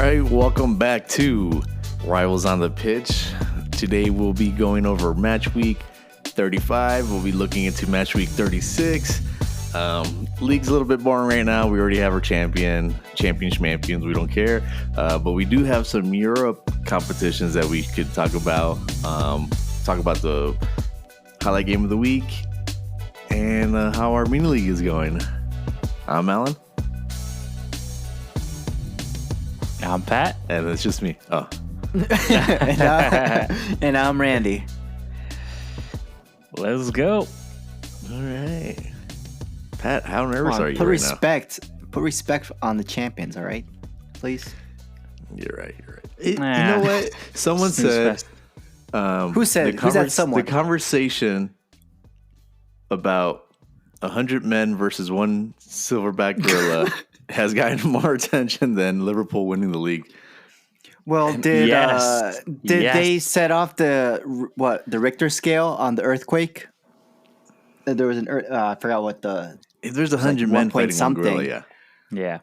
right, welcome back to Rivals on the Pitch. Today we'll be going over match week 35. We'll be looking into match week 36. League's a little bit boring right now. We already have our champions. We don't care. But we do have some Europe competitions that we could talk about. Talk about the highlight game of the week and how our mini league is going. I'm Alan. I'm Pat. And it's just me. Oh. and I'm Randy. Let's go. All right. Pat, how nervous are you Put respect on the champions, all right? Please. You're right. You know what? Someone said... Who said? Who's that someone? The conversation about 100 men versus one silverback gorilla has gotten more attention than Liverpool winning the league. Well, did they set off the Richter scale on the earthquake? There was I forgot what the. There's 100 men fighting one gorilla. Yeah.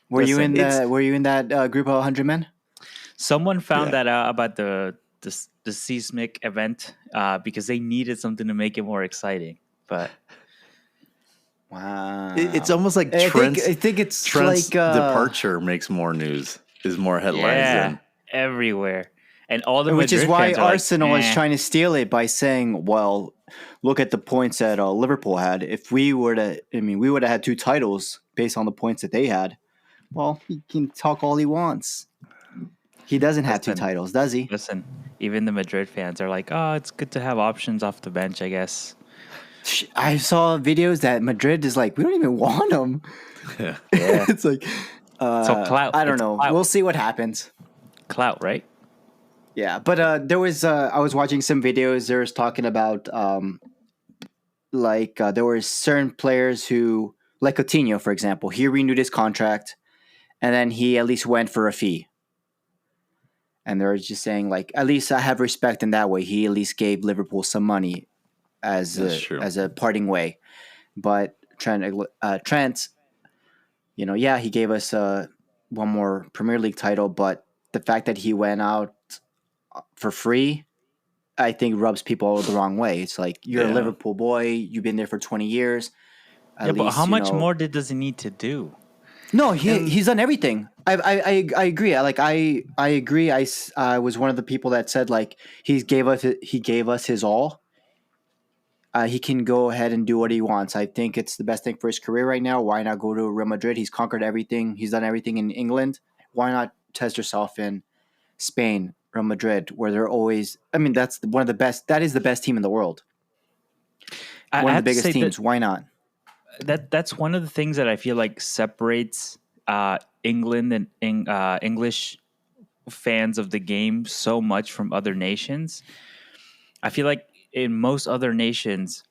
Were you in that group of 100 men? Someone found that out about the seismic event because they needed something to make it more exciting. But wow, it's almost like Trent's like departure makes more news, is more headlines than everywhere, and all the which Madrid is why fans are Arsenal is trying to steal it by saying, "Well, look at the points that Liverpool had. If we would have had 2 titles based on the points that they had." Well, he can talk all he wants. He doesn't have 2 titles, does he? Listen, even the Madrid fans are like, "Oh, it's good to have options off the bench, I guess." I saw videos that Madrid is like, we don't even want him. Yeah. It's like, so clout. I don't know. Clout. We'll see what happens. Clout, right? Yeah, but there was. I was watching some videos. There was talking about, there were certain players who, like Coutinho, for example, he renewed his contract, and then he at least went for a fee. And they're just saying, like, at least I have respect in that way. He at least gave Liverpool some money as a parting way. But Trent, he gave us one more Premier League title, but the fact that he went out for free, I think rubs people the wrong way. It's like, you're a Liverpool boy, you've been there for 20 years. But how much more does he need to do? No, he's done everything. I agree. I agree. I was one of the people that said, like, he gave us his all. He can go ahead and do what he wants. I think it's the best thing for his career right now. Why not go to Real Madrid? He's conquered everything. He's done everything in England. Why not test yourself in Spain, Real Madrid, where they're always... I mean, that's one of the best... That is the best team in the world. One of the biggest teams. Why not? That's one of the things that I feel like separates England and English fans of the game so much from other nations. I feel like in most other nations,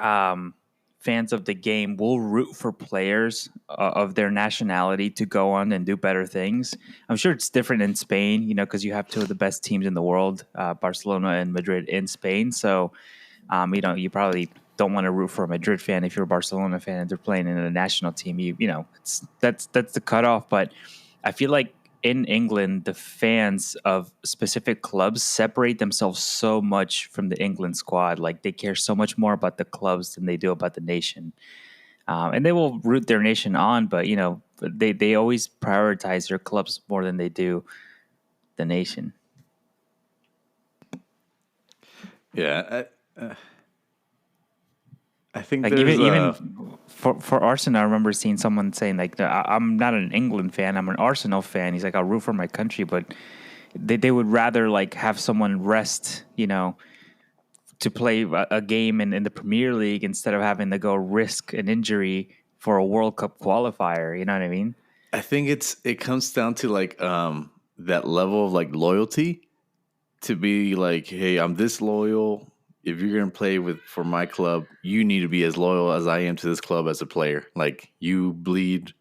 fans of the game will root for players of their nationality to go on and do better things. I'm sure it's different in Spain, because you have 2 of the best teams in the world, Barcelona and Madrid in Spain. So, you probably don't want to root for a Madrid fan if you're a Barcelona fan and they're playing in a national team. That's the cutoff. But I feel like in England, the fans of specific clubs separate themselves so much from the England squad. Like, they care so much more about the clubs than they do about the nation. And they will root their nation on, but they always prioritize their clubs more than they do the nation. Yeah. I think like even for Arsenal, I remember seeing someone saying, like, I'm not an England fan, I'm an Arsenal fan. He's like, I'll root for my country, but they would rather, like, have someone rest, to play a game in the Premier League instead of having to go risk an injury for a World Cup qualifier. You know what I mean? I think it comes down to, like, that level of, like, loyalty, to be like, hey, I'm this loyal. If you're going to play for my club, you need to be as loyal as I am to this club as a player. Like, you bleed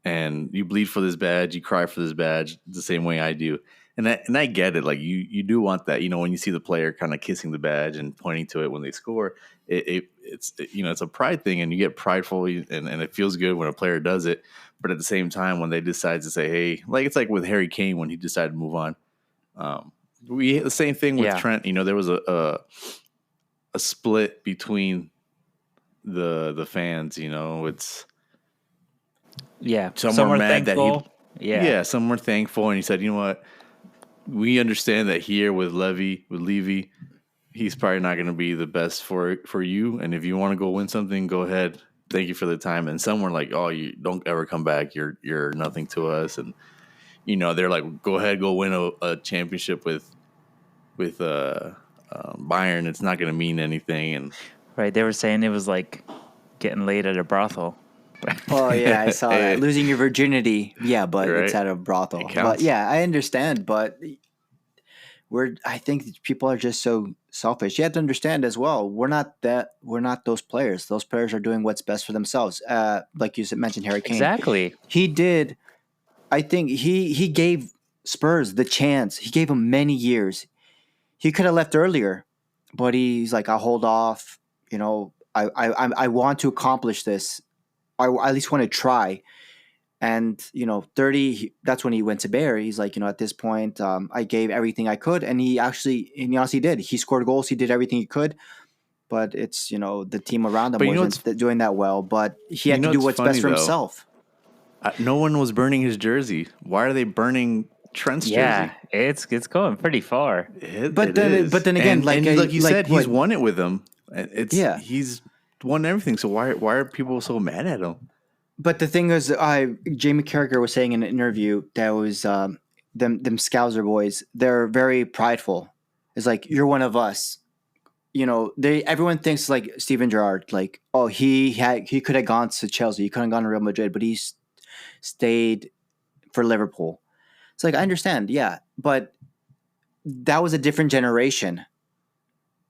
for this badge, you cry for this badge the same way I do. And I get it. Like, you do want that, when you see the player kind of kissing the badge and pointing to it when they score, it it's it's a pride thing, and you get prideful, and it feels good when a player does it. But at the same time, when they decide to say, "Hey," like it's like with Harry Kane when he decided to move on. We the same thing with Trent. There was a split between the fans. It's some were mad thankful. That he some were thankful, and he said, "You know what? We understand that here with Levy, he's probably not going to be the best for you. And if you want to go win something, go ahead. Thank you for the time." And some were like, "Oh, you don't ever come back. You're nothing to us." And they're like, "Go ahead, go win a championship with Bayern. It's not going to mean anything." And right, they were saying it was like getting laid at a brothel. Oh yeah, I saw that. Losing your virginity, but right. It's at a brothel. But yeah, I understand. But I think people are just so selfish. You have to understand as well. We're not those players. Those players are doing what's best for themselves. Like you mentioned, Harry Kane. Exactly. He did. I think he gave Spurs the chance. He gave them many years. He could have left earlier, but he's like, "I'll hold off." I want to accomplish this. I at least want to try. And 30. That's when he went to Bear. He's like, at this point, I gave everything I could, and he honestly did. He scored goals. He did everything he could, but it's the team around him wasn't doing that well. But he had to do what's best for himself. No one was burning his jersey. Why are they burning Trent's jersey? Yeah, it's going pretty far. But then again, like you said, he's won it with them. He's won everything. So why are people so mad at him? But the thing is, Jamie Carragher was saying in an interview that was them Scouser boys. They're very prideful. It's like, you're one of us. Everyone thinks like Steven Gerrard, like, oh, he could have gone to Chelsea, he could have gone to Real Madrid, but he stayed for Liverpool. It's like, I understand, yeah, but that was a different generation.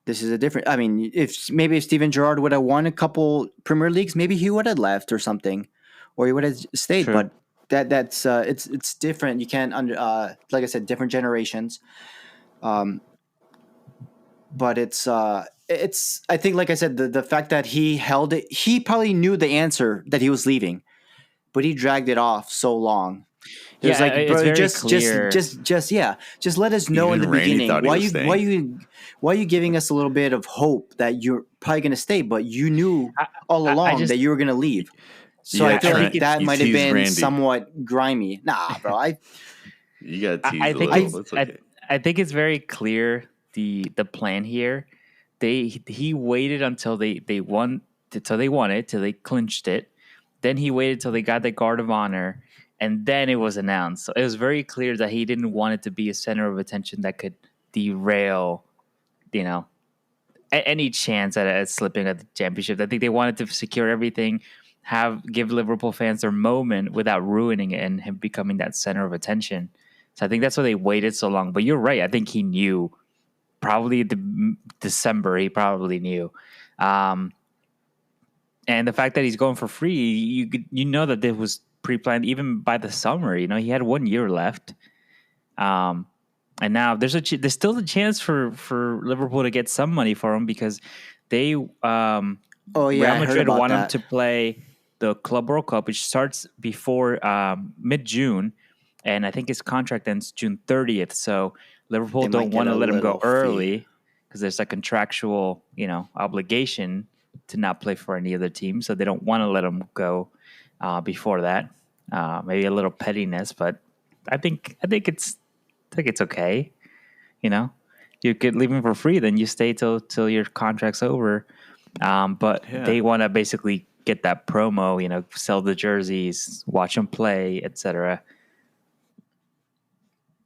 This is a different. I mean, if Steven Gerrard would have won a couple Premier Leagues, maybe he would have left or something, or he would have stayed. True. But that's it's different. You can't like I said, different generations. But it's I think, like I said, the fact that he held it, he probably knew the answer that he was leaving, but he dragged it off so long. It was like, bro, just let us know in the beginning. Why are you giving us a little bit of hope that you're probably going to stay, but you knew all along that you were going to leave. So I feel like that might have been somewhat grimy. Nah, bro. You got teased a little. Okay. I think it's very clear the plan here. He waited until they won, till they won it, till they clinched it. Then he waited till they got the guard of honor. And then it was announced. So it was very clear that he didn't want it to be a center of attention that could derail, any chance at slipping at the championship. I think they wanted to secure everything, give Liverpool fans their moment without ruining it and him becoming that center of attention. So I think that's why they waited so long. But you're right. I think he knew. Probably December, he probably knew. And the fact that he's going for free, you know that it was pre-planned even by the summer. He had 1 year left, and now there's still the chance for Liverpool to get some money for him because they Real Madrid want him to play the Club World Cup, which starts before mid-June, and I think his contract ends June 30th. So Liverpool don't want to let him go early because there's a contractual obligation to not play for any other team, so they don't want to let him go before that. Maybe a little pettiness, but I think it's okay. You could leave him for free, then you stay till your contract's over. But they want to basically get that promo, sell the jerseys, watch him play, etc.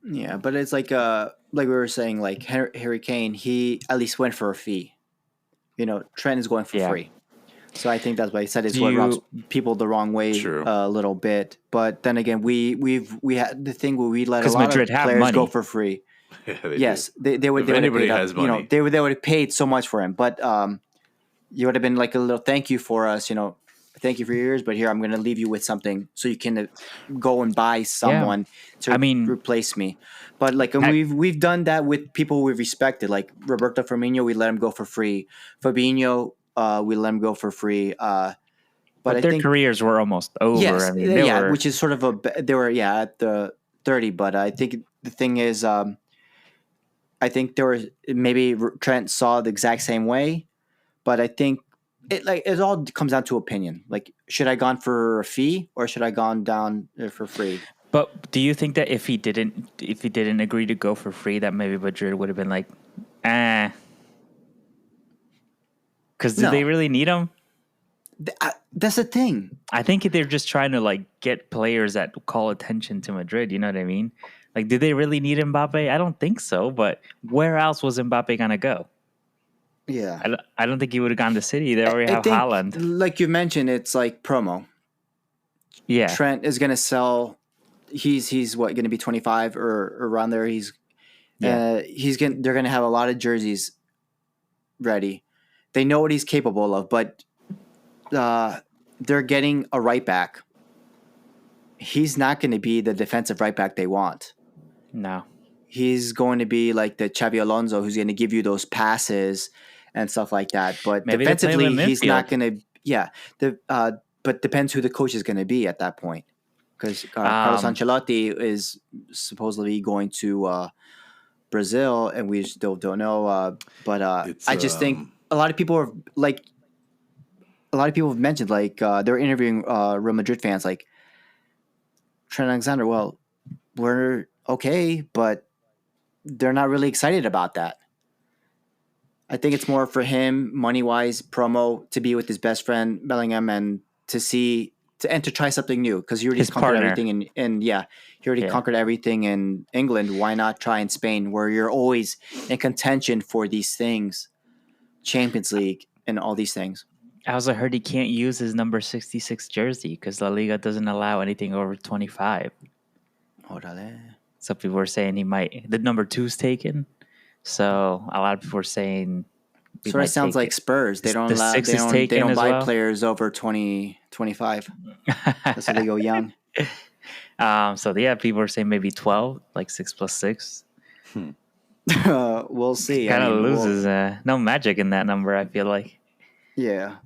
Yeah, but it's like we were saying, like Harry Kane, he at least went for a fee. Trent is going for free. So I think that's why I said it's what rubs people the wrong way a little bit. But then again, we had the thing where we let a lot Madrid of players go for free. Yeah, they would. If anybody has money, they would have paid so much for him. But you would have been like a little thank you for us. Thank you for your years, but here I'm going to leave you with something so you can go and buy someone to replace me. But we've done that with people we've respected, like Roberto Firmino. We let him go for free. Fabinho. we let him go for free. But I their think careers were almost over. yes, I mean, they were, which is sort of they were at the 30. But I think the thing is, I think there was maybe Trent saw it the exact same way, but I think it all comes down to opinion. Like, should I gone for a fee or should I gone down for free? But do you think that if he didn't agree to go for free, that maybe Madrid would have been like, because do No. they really need him? That's the thing. I think they're just trying to like get players that call attention to Madrid. You know what I mean? Like, do they really need Mbappe? I don't think so. But where else was Mbappe gonna go? Yeah. I don't think he would have gone to City. They already have think, Haaland. like you mentioned, it's like promo. Yeah, Trent is going to sell. He's what, going to be 25 or around there. They're going to have a lot of jerseys ready. They know what he's capable of, but they're getting a right back. He's not going to be the defensive right back they want. no. He's going to be like the Xabi Alonso, who's going to give you those passes and stuff like that. But Maybe they play him defensively, in he's not midfield. going to. Yeah, but depends who the coach is going to be at that point. Because Carlos Ancelotti is supposedly going to Brazil, and we still don't know. But I just think a lot of people are like, a lot of people have mentioned like they're interviewing Real Madrid fans like Trent Alexander. Well, we're okay, but they're not really excited about that. I think it's more for him, money wise, promo, to be with his best friend Bellingham and to try something new, because he already conquered everything he already conquered everything in England. Why not try in Spain, where you're always in contention for these things, Champions League and all these things. I also heard he can't use his number 66 jersey because La Liga doesn't allow anything over 25. Orale. Some people were saying he might. The number 2's taken. So a lot of people were saying. Sort of sounds like Spurs. They don't The allow. 6 They is don't. taken They don't as buy well? players over 20, 25. That's why they go young. So yeah, people were saying maybe 12, like 6 plus 6. We'll see. Kind of loses. No magic in that number, I feel like. Yeah.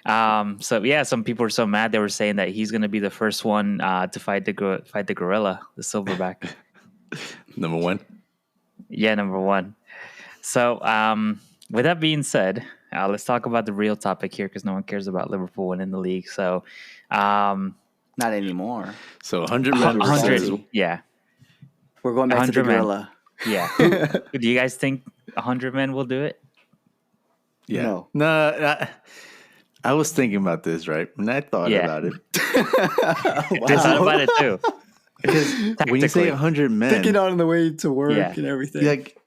So yeah, some people were so mad they were saying that he's going to be the first one to fight the gorilla, the silverback. Number one. Yeah, number 1. So with that being said, let's talk about the real topic here, because no one cares about Liverpool winning the league. So Not anymore. So 100 men versus 100. Yeah, We're going back to the 100 men. gorilla. yeah. Do you guys think 100 men will do it? Yeah. No. I was thinking about this, right? And I thought about it. I thought about it too. Because when you say 100 men, Thinking on the way to work Yeah. and everything. like,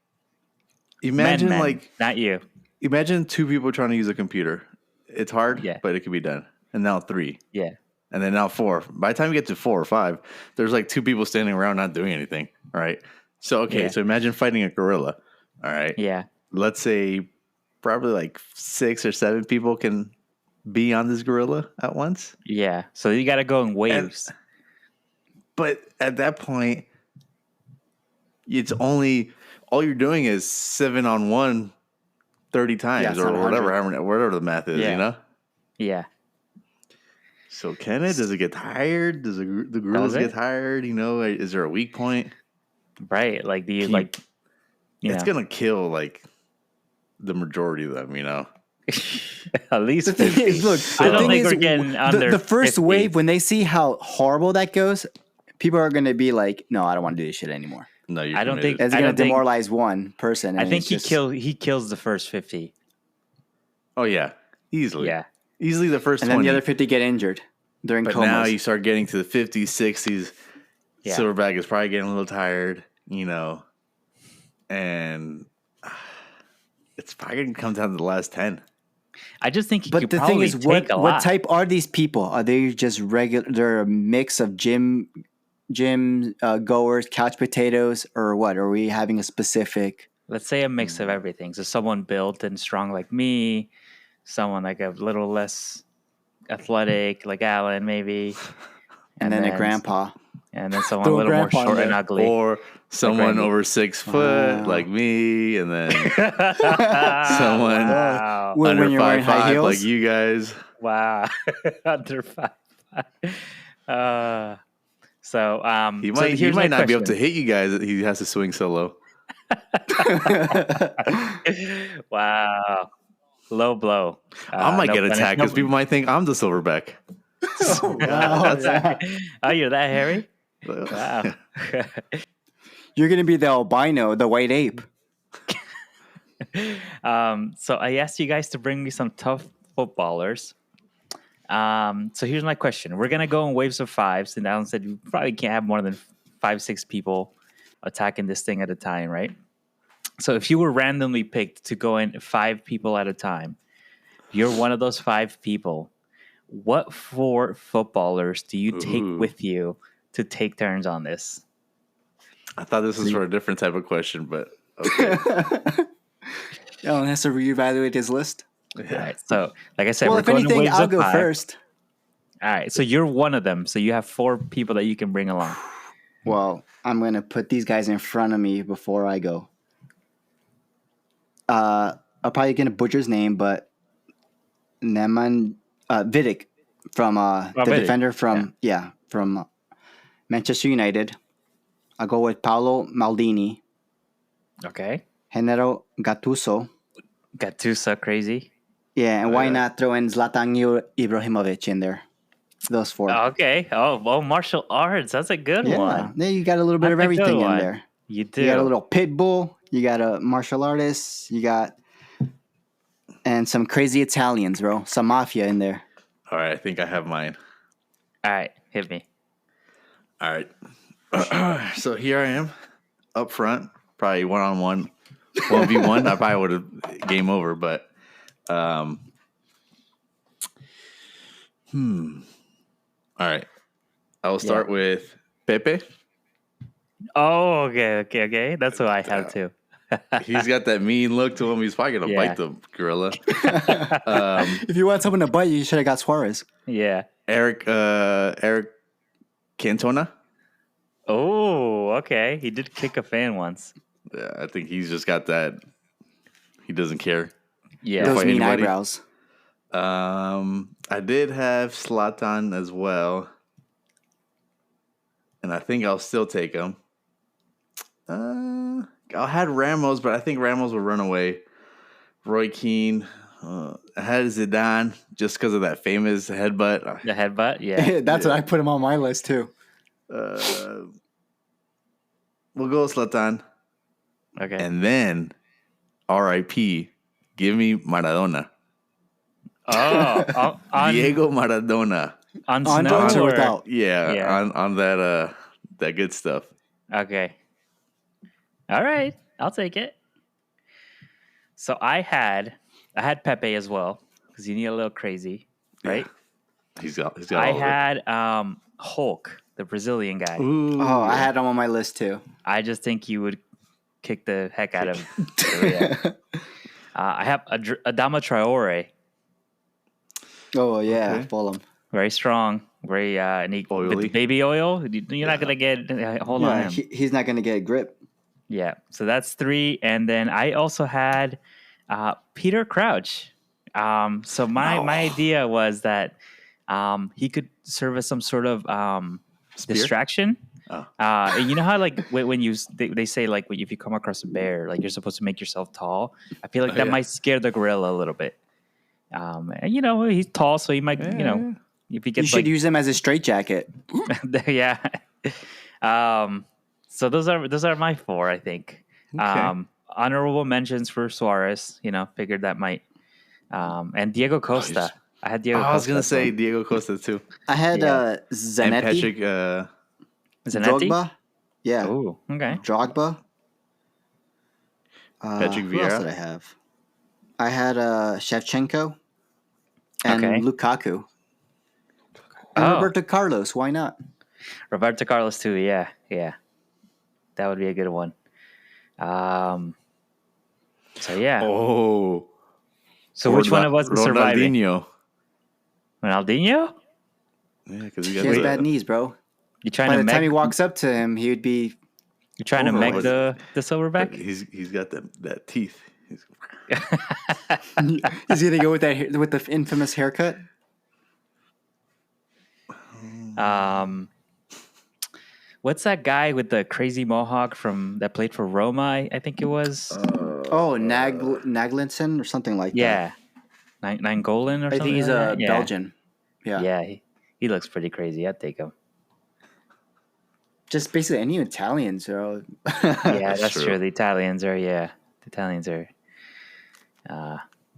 imagine Men, like not you. imagine 2 people trying to use a computer. It's hard, Yeah. but it can be done. And now 3, Yeah, and then now 4. By the time you get to 4 or 5, there's like 2 people standing around not doing anything. All right. So okay, Yeah. so imagine fighting a gorilla. All right. yeah. Let's say probably like 6 or 7 people can be on this gorilla at once. Yeah, so you got to go in waves. But at that point, it's only all you're doing is 7-on-1 30 times it's or not whatever the math is, Yeah. you know? Yeah, So can it? Does it get tired? Does the gorillas Does it? get tired? You know, is there a weak point? right. Like the Can like. You It's know, gonna kill like the majority of them, you know. at least The thing 50. is, look, I the don't thing think is, we're getting under the first 50. wave, when they see how horrible that goes, people are going to be like, no, I don't want to do this shit anymore. No, you're I don't committed. think- It's I going to don't think- demoralize one person. I and think it's he kills the first 50. Oh yeah, easily. Yeah, Easily the first and then 20. the other 50 get injured during But comas. now you start getting to the 50s, 60s. Yeah. Silverback is probably getting a little tired, you know, and it's probably going to come down to the last 10. I just think he But could the thing probably is, take a what lot. type are these people? Are they just regular? They're a mix of gym goers, couch potatoes, or what? Are we having a specific? Let's say a mix of everything. So someone built and strong like me, someone like a little less athletic like Alan, maybe, And then a grandpa. and then someone a Throw little more Grandpa in short and there. ugly. Or someone Randy. over 6 foot Wow. like me, and then someone Wow. When under you're wearing high 5'5" heels. like you guys. Wow. Under 5'5". He So might here's my not be able to question. hit you guys. He has to swing solo. Wow. Low blow. I might No get punish- attacked because no- people might think I'm the silverback. Wow, yeah. Oh, you're that hairy? Wow. You're gonna be the albino, the white ape. So I asked you guys to bring me some tough footballers. So here's my question. We're going to go in waves of 5s. And Alan said you probably can't have more than 5-6 people attacking this thing at a time, right? So if you were randomly picked to go in 5 people at a time, you're one of those 5 people. What 4 footballers do you take Ooh. with you to take turns on this? I thought this was for a different type of question, but okay. Alan has to reevaluate his list. All right. So, like I said, Well, we're if going in anything, waves I'll of go 5. first. All right. So you're one of them. So you have 4 people that you can bring along. Well, I'm gonna put these guys in front of me before I go. I'll probably get a butcher's name, but Neman Vidic from the Vidic, defender from from Manchester United. I'll go with Paolo Maldini, Okay. Genaro Gattuso. Gattuso crazy. Yeah, and why yeah. not throw in Zlatan Ibrahimovic in there? Those 4. Okay. Oh, well, martial arts. That's a good Yeah, one. there you got a little bit That's of a good everything in one. there. You do. You got a little pit bull. You got a martial artist. You got and some crazy Italians, bro. Some mafia in there. All right, I think I have mine. All right. Hit me. All right. So here I am up front, probably 1-on-1, 1v1. I probably would have game over, but all right. I will start with Pepe. Oh, okay. That's what I have too. He's got that mean look to him. He's probably gonna Yeah. bite the gorilla. If you want someone to bite you should have got Suarez. Yeah. Eric Cantona. Oh, okay. He did kick a fan once. Yeah, I think he's just got that. He doesn't care. Yeah. Those fight mean anybody. eyebrows. I did have Zlatan as well, and I think I'll still take him. I had Ramos, but I think Ramos will run away. Roy Keane. I had Zidane just because of that famous headbutt. The headbutt. Yeah. That's what I put him on my list too. We'll go with Zlatan. Okay. And then, R.I.P., give me Maradona. On Diego Maradona. on On snow drugs or or- without? Yeah, Yeah. on that good stuff. Okay. All right. I'll take it. So I had Pepe as well because you need a little crazy, right? He's got I all of it. had Hulk, the Brazilian guy. Ooh, Oh, I had him on my list too. I just think you would kick the heck out of him. So, yeah. I have Adama Traore, Oh yeah, Okay. Fulham. very strong, very and with the Oily. baby oil. You're not gonna get hold on Yeah, him. he's not gonna get a grip. Yeah, so that's 3, and then I also had Peter Crouch. So my idea was that he could serve as some sort of Spear? distraction. Oh. And you know how like when they say like if you come across a bear, like you're supposed to make yourself tall. I feel like that yeah. might scare the gorilla a little bit. And you know he's tall, so he might if he You gets should like use him as a straitjacket. yeah. So those are my 4, I think. Okay. Honorable mentions for Suarez. Figured that might. And Diego Costa. I had Diego. I was Costa gonna as say well. Diego Costa too, I had Yeah. and Zanetti, Patrick. Zanetti? Drogba. Yeah, Oh, okay. Drogba. Patrick Who else Vieira. did I have? I had Shevchenko and Okay. Lukaku. And Oh. Roberto Carlos, why not? Roberto Carlos too. Yeah. That would be a good one. So yeah. Oh, So which one of us is surviving? Ronaldinho. Ronaldinho? Yeah, because He has bad knees, bro. You trying By to the time he meg? walks up to him, he would be. You trying to over meg with. the But silverback? he's got that teeth. He's gonna go with the infamous haircut. What's that guy with the crazy mohawk that played for Roma? I think it was. Naglinson or something like that. Yeah, Nangolan or I something. think he's like a that? Yeah. Belgian. Yeah. Yeah, he looks pretty crazy. I'd take him. Just basically any Italians, so. Yeah, that's true. true. The Italians are.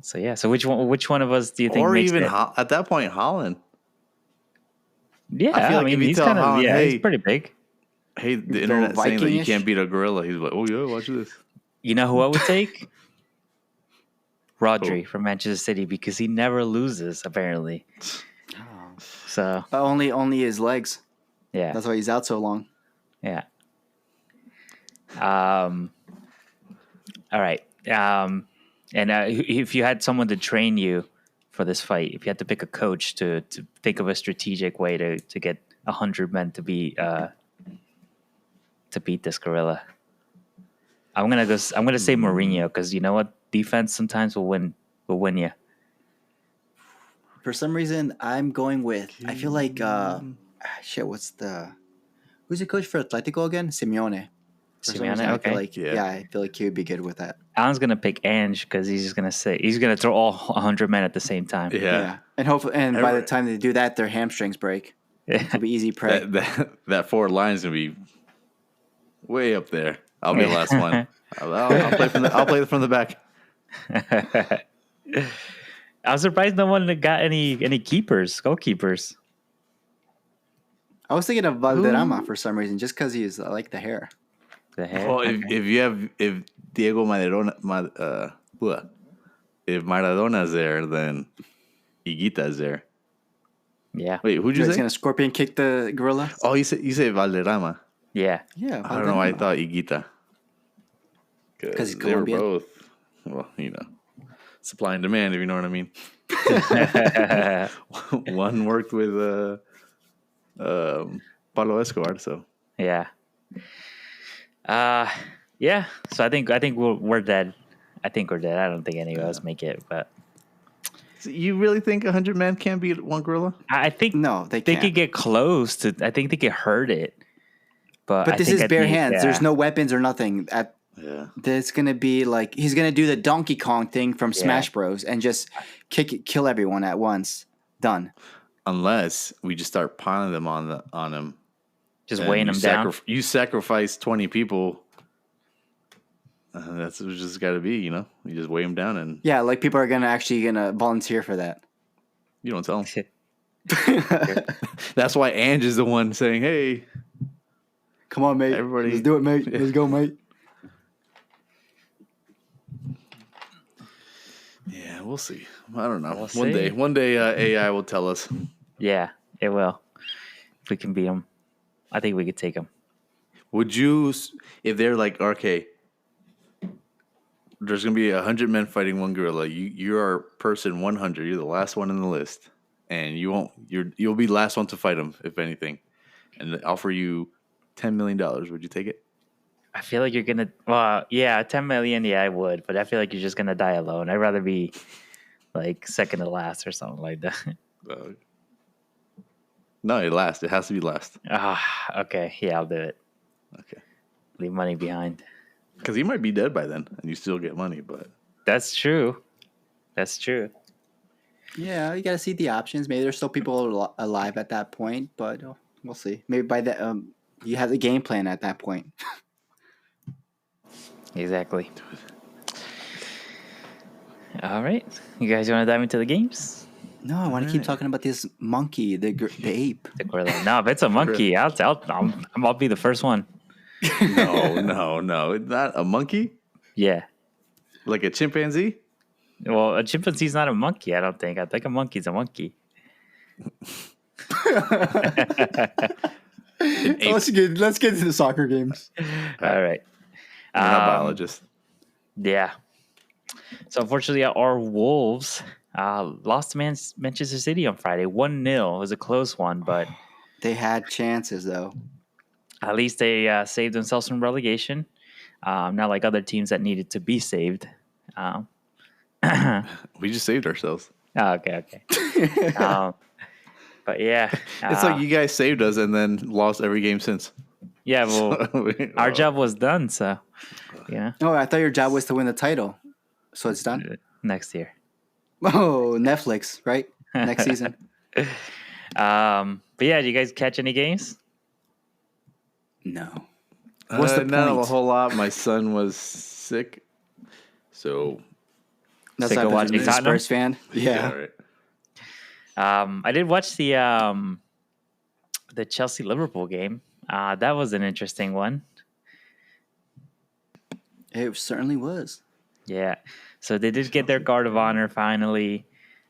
So yeah. So which one of us do you think Or makes even it? at that point, Holland. Yeah, I feel like if you he's tell kind of Holland, he's hey, pretty big. hey, the Little internet saying that you Viking-ish. can't beat a gorilla, he's like, oh yeah, watch this. You know who I would take? Rodri from Manchester City because he never loses apparently. So Only his legs. yeah, That's why he's out so long. yeah. All right. And if you had someone to train you for this fight, if you had to pick a coach to think of a strategic way to get 100 men to beat this gorilla, I'm gonna say Mourinho because you know what, defense sometimes will win you. For some reason, I'm going with. I feel like who's the coach for Atletico again? Simeone. For some Simeone, reason, I okay. feel like Yeah. I feel like he would be good with that. Alan's gonna pick Ange because he's gonna throw all 100 men at the same time. Yeah. And hopefully, by the time they do that, their hamstrings break. It'll be easy prey. That forward line is gonna be way up there. I'll be the last one. I'll play from the back. I'm surprised no one got any goalkeepers. I was thinking of Valderrama for some reason, just because I like the hair. The hair. Well, if Diego if Maradona's there, then Higuita's there. Yeah. Wait, who'd you He's say? gonna scorpion kick the gorilla. Oh, you say Valderrama. Yeah. Yeah, I don't know why I thought Higuita. 'Cause he's they were Colombian. both, well, supply and demand, if you know what I mean. One worked with Pablo Escobar, so. Yeah. Yeah. So I think we're dead. I think we're dead. I don't think any of us make it, but So you really think 100 men can't beat one gorilla? I think No, they they can't. could get close to. I think they could hurt it. But But I this think is at bare the- hands. yeah. There's no weapons or nothing. Yeah. There's gonna be like he's gonna do the Donkey Kong thing from Smash Bros. And just kill everyone at once. Done. Unless we just start piling them on him. just and weighing them down. You sacrifice 20 people. That's what it's just got to be, You just weigh them down and Yeah, like people are gonna volunteer for that. you don't tell them. That's why Ange is the one saying, hey. Come on, mate. Everybody- Let's do it, mate. Let's go, mate. Yeah, we'll see. I don't know. We'll One day, AI will tell us. Yeah, it will. If we can beat them, I think we could take them. Would you, if they're like, okay, there's gonna be 100 men fighting one gorilla. You're person 100. You're the last one in the list, and you'll be the last one to fight him, if anything. And they offer you $10 million. Would you take it? I feel like you're gonna. Well, yeah, 10 million. Yeah, I would, but I feel like you're just gonna die alone. I'd rather be like second to last or something like that. No, it has to be last. Okay. Yeah, I'll do it. Okay. Leave money behind. Because he might be dead by then, and you still get money. But That's true. That's true. Yeah, you gotta see the options. Maybe there's still people alive at that point, but we'll see. Maybe by the you have the game plan at that point. Exactly. All right, you guys want to dive into the games? No, I want to keep talking about this monkey, the ape. The gorilla. No, if it's a monkey, I'll be the first one. no. It's not a monkey? Yeah. Like a chimpanzee? Well, a chimpanzee's not a monkey. I don't think. I think a monkey's a monkey. Let's get to the soccer games. All right. You're not a biologist. Yeah. So unfortunately, our Wolves lost to Manchester City on Friday, 1-0. It was a close one, but They had chances though. At least they saved themselves from relegation. Not like other teams that needed to be saved. Um, We just saved ourselves. okay. um, but yeah, It's like you guys saved us and then lost every game since. yeah. Well, our job was done, so Oh, I thought your job was to win the title. So it's done? next year. Oh, Netflix, right? Next season. But yeah, do you guys catch any games? No. What's the Not a point? whole lot. My son was sick, so That's Sick not of because watching he's a Tottenham? Spurs fan. Yeah. right. I did watch the Chelsea Liverpool game. That was an interesting one. It certainly was. Yeah, so they did get their guard of honor finally.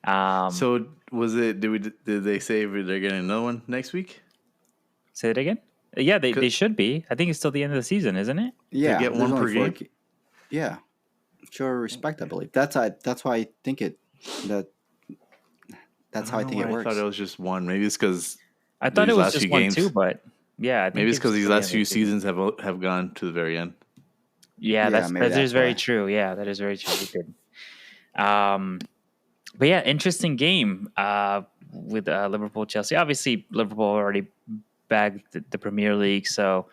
So was it? Did they say they're getting another one next week? Say it again. Yeah, they should be. I think it's still the end of the season, isn't it? Yeah. get there's one only per four game? Yeah. Show respect, I believe. That's why I think it. That's how I think it works. I thought it was just one. Maybe it's because I thought These it was last just few one games. too, but yeah, I think maybe it's because these till the last end few of the season. seasons have gone to the very end. Yeah, Yeah, that maybe is that's very why. true. Yeah, that is very true. We did. But yeah, interesting game with Liverpool Chelsea. Obviously, Liverpool already bagged the Premier League, so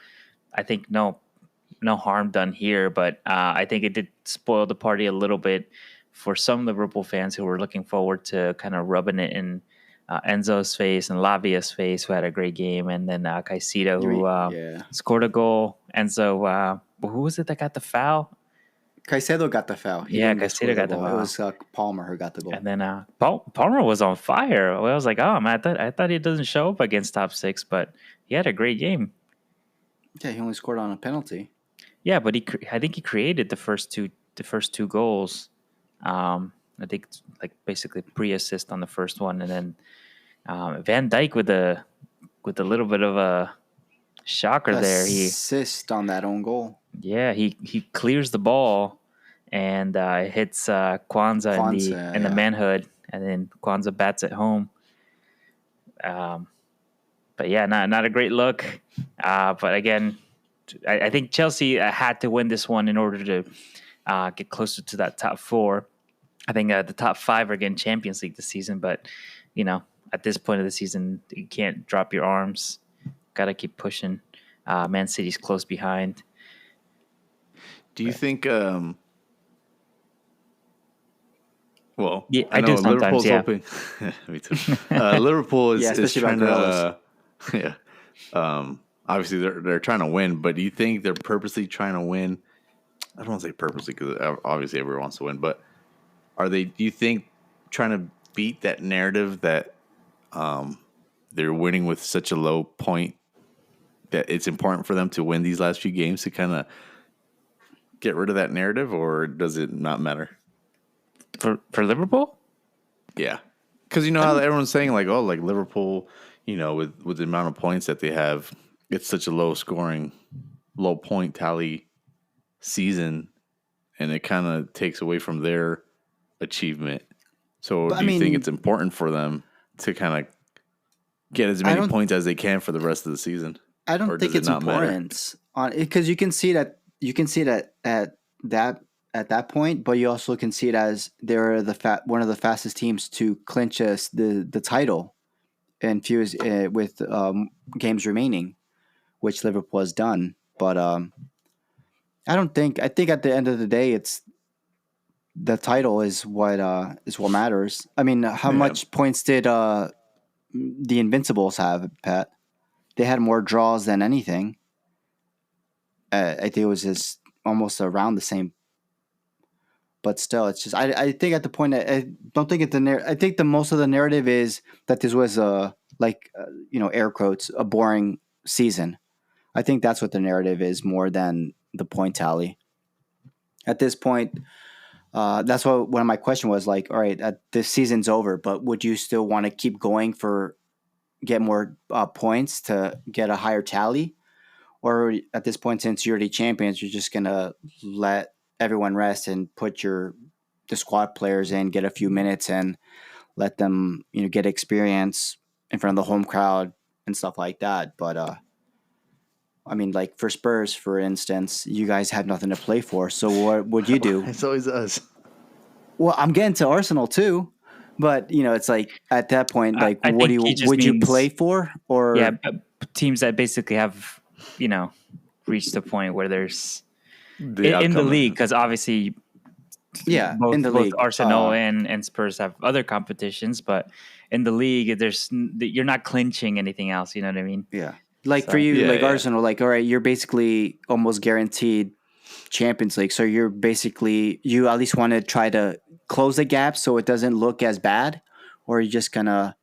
I think no harm done here. But I think it did spoil the party a little bit for some Liverpool fans who were looking forward to kind of rubbing it in Enzo's face and Lavia's face, who had a great game, and then Caicedo, who Yeah. scored a goal. Enzo, who was it that got the foul? Caicedo got the foul. He Yeah, didn't get scored Caicedo got the goal. It foul. was Palmer who got the goal. And then Palmer was on fire. I was like, oh man, I thought he doesn't show up against top six, but he had a great game. Yeah, he only scored on a penalty. Yeah, but I think he created the first two goals. I think like basically pre-assist on the first one, and then Van Dijk with a little bit of a shocker there. Assist on that own goal. He clears the ball and hits Kwanzaa in the manhood, and then Kwanzaa bats it home. But yeah, not a great look. But again, I think Chelsea had to win this one in order to get closer to that top four. I think the top five are getting Champions League this season, but at this point of the season, you can't drop your arms. Got to keep pushing. Man City's close behind. Do you think? Well, Yeah, I know do sometimes. Liverpool's Yeah. hoping. Me too. Liverpool is especially trying about to. Yeah. Obviously, they're trying to win, but do you think they're purposely trying to win? I don't want to say purposely because obviously everyone wants to win, but are they? Do you think trying to beat that narrative that they're winning with such a low point that it's important for them to win these last few games to kind of get rid of that narrative, or does it not matter? For Liverpool? Yeah, because you know how everyone's saying like, oh, like Liverpool, with the amount of points that they have, it's such a low scoring, low point tally season, and it kind of takes away from their achievement. So do you think it's important for them to kind of get as many points as they can for the rest of the season? I don't think it's important because you can see that at that point, but you also can see it as they're one of the fastest teams to clinch the title and fuse with games remaining, which Liverpool has done. But I think at the end of the day, it's the title is what matters. I mean, how much points did the Invincibles have, Pat? They had more draws than anything. I think it was just almost around the same. But still, it's just I think at the point I don't think I think the most of the narrative is that this was air quotes, a boring season. I think that's what the narrative is more than the point tally. At this point, that's what one of my question was like. All right, this season's over, but would you still want to keep going get more points to get a higher tally? Or at this point, since you're the champions, you're just going to let everyone rest and put the squad players in, get a few minutes and let them, get experience in front of the home crowd and stuff like that. But I mean, like for Spurs, for instance, you guys have nothing to play for. So what would you do? It's always us. Well, I'm getting to Arsenal too, but it's like at that point, like, I what do think you he just would you means play for? Or teams that basically have reached a point where there's The in the outcome. league, because obviously yeah, both in the both league, Arsenal and Spurs have other competitions, but in the league, you're not clinching anything else. You know what I mean? yeah, like So for you, Yeah, like yeah. Arsenal, like all right, you're basically almost guaranteed Champions League. So you at least want to try to close the gap so it doesn't look as bad, or you're just gonna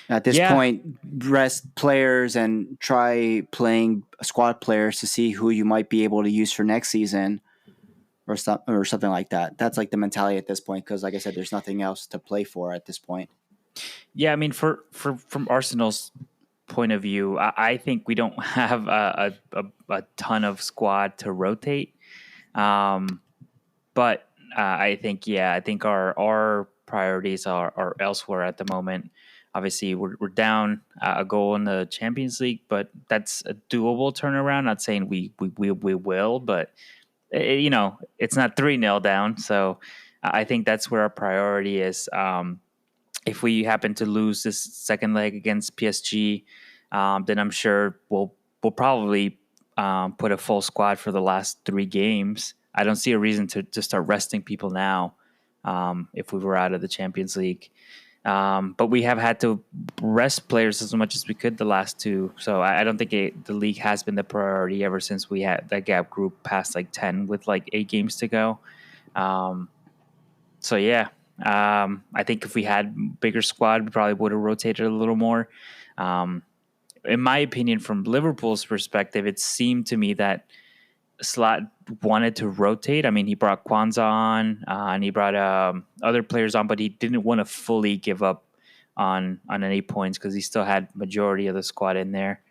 at this Yeah, point rest players and try playing squad players to see who you might be able to use for next season or something like that. That's like the mentality at this point because, like I said, there's nothing else to play for at this point. yeah. I mean, from Arsenal's point of view, I think we don't have a ton of squad to rotate. But I think our priorities are elsewhere at the moment. Obviously, we're down a goal in the Champions League, but that's a doable turnaround. Not saying we will, but it's not 3-0 down. So I think that's where our priority is. If we happen to lose this second leg against PSG, then I'm sure we'll probably put a full squad for the last 3 games. I don't see a reason to start resting people now if we were out of the Champions League. But we have had to rest players as much as we could the last 2. So I don't think the league has been the priority ever since we had that gap group past like 10 with like 8 games to go. So yeah, I think if we had bigger squad, we probably would have rotated a little more. In my opinion, from Liverpool's perspective, it seemed to me that Slot wanted to rotate. I mean, he brought Kwanzaa on and he brought other players on, but he didn't want to fully give up on any points because he still had majority of the squad in there.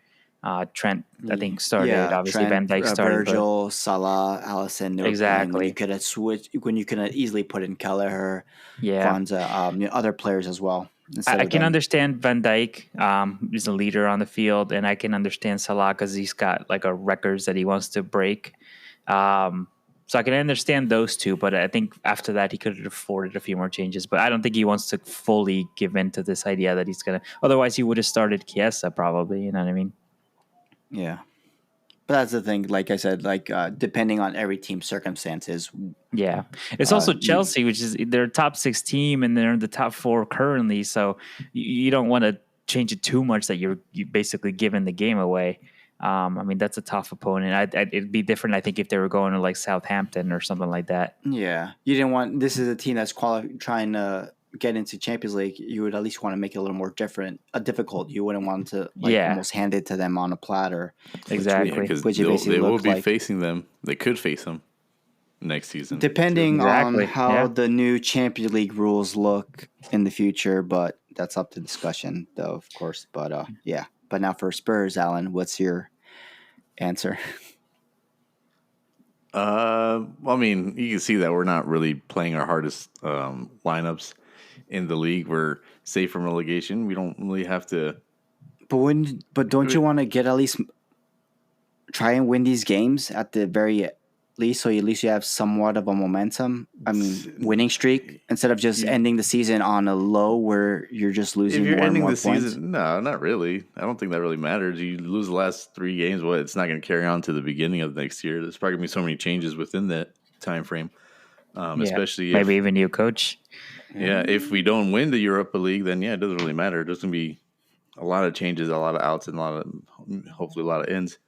Trent, I think, started. Yeah, Obviously, Trent, Van Dijk started. Virgil, Salah, Allison. They were playing when Exactly. you could have switched when you could have easily put in Kelleher, Yeah. Kwanzaa, other players as well. I can understand Van Dijk. He's a leader on the field, and I can understand Salah because he's got like a records that he wants to break. So I can understand those two, but I think after that he could have afforded a few more changes. But I don't think he wants to fully give in to this idea that he's gonna. Otherwise, he would have started Chiesa probably. You know what I mean? Yeah. But that's the thing. Like I said, like depending on every team's circumstances. Yeah, it's also Chelsea, which is they're a top 6 team and they're in the top 4 currently. So you don't want to change it too much that you basically giving the game away. I mean, that's a tough opponent. It'd be different, I think, if they were going to like Southampton or something like that. Yeah, you didn't want. This is a team that's trying to get into Champions League. You would at least want to make it a little more difficult. You wouldn't want to almost hand it to them on a platter. Exactly. Because Which it basically they will looked be like. facing them. They could face them next season. Depending Exactly, on how yeah. the new Champions League rules look in the future, but that's up to discussion, though, of course. But yeah. But now for Spurs, Alan, what's your answer? I mean, you can see that we're not really playing our hardest lineups in the league. We're safe from relegation. We don't really have to. But don't you want to get at least try and win these games at the very least, so at least you have somewhat of a momentum. I mean, winning streak instead of just ending the season on a low where you're just losing. If you're more and ending more the points. season, no, not really. I don't think that really matters. You lose the last 3 games, it's not going to carry on to the beginning of next year. There's probably going to be so many changes within that time frame, especially maybe even new coach. Yeah, if we don't win the Europa League, then it doesn't really matter. There's going to be a lot of changes, a lot of outs, and hopefully a lot of ins.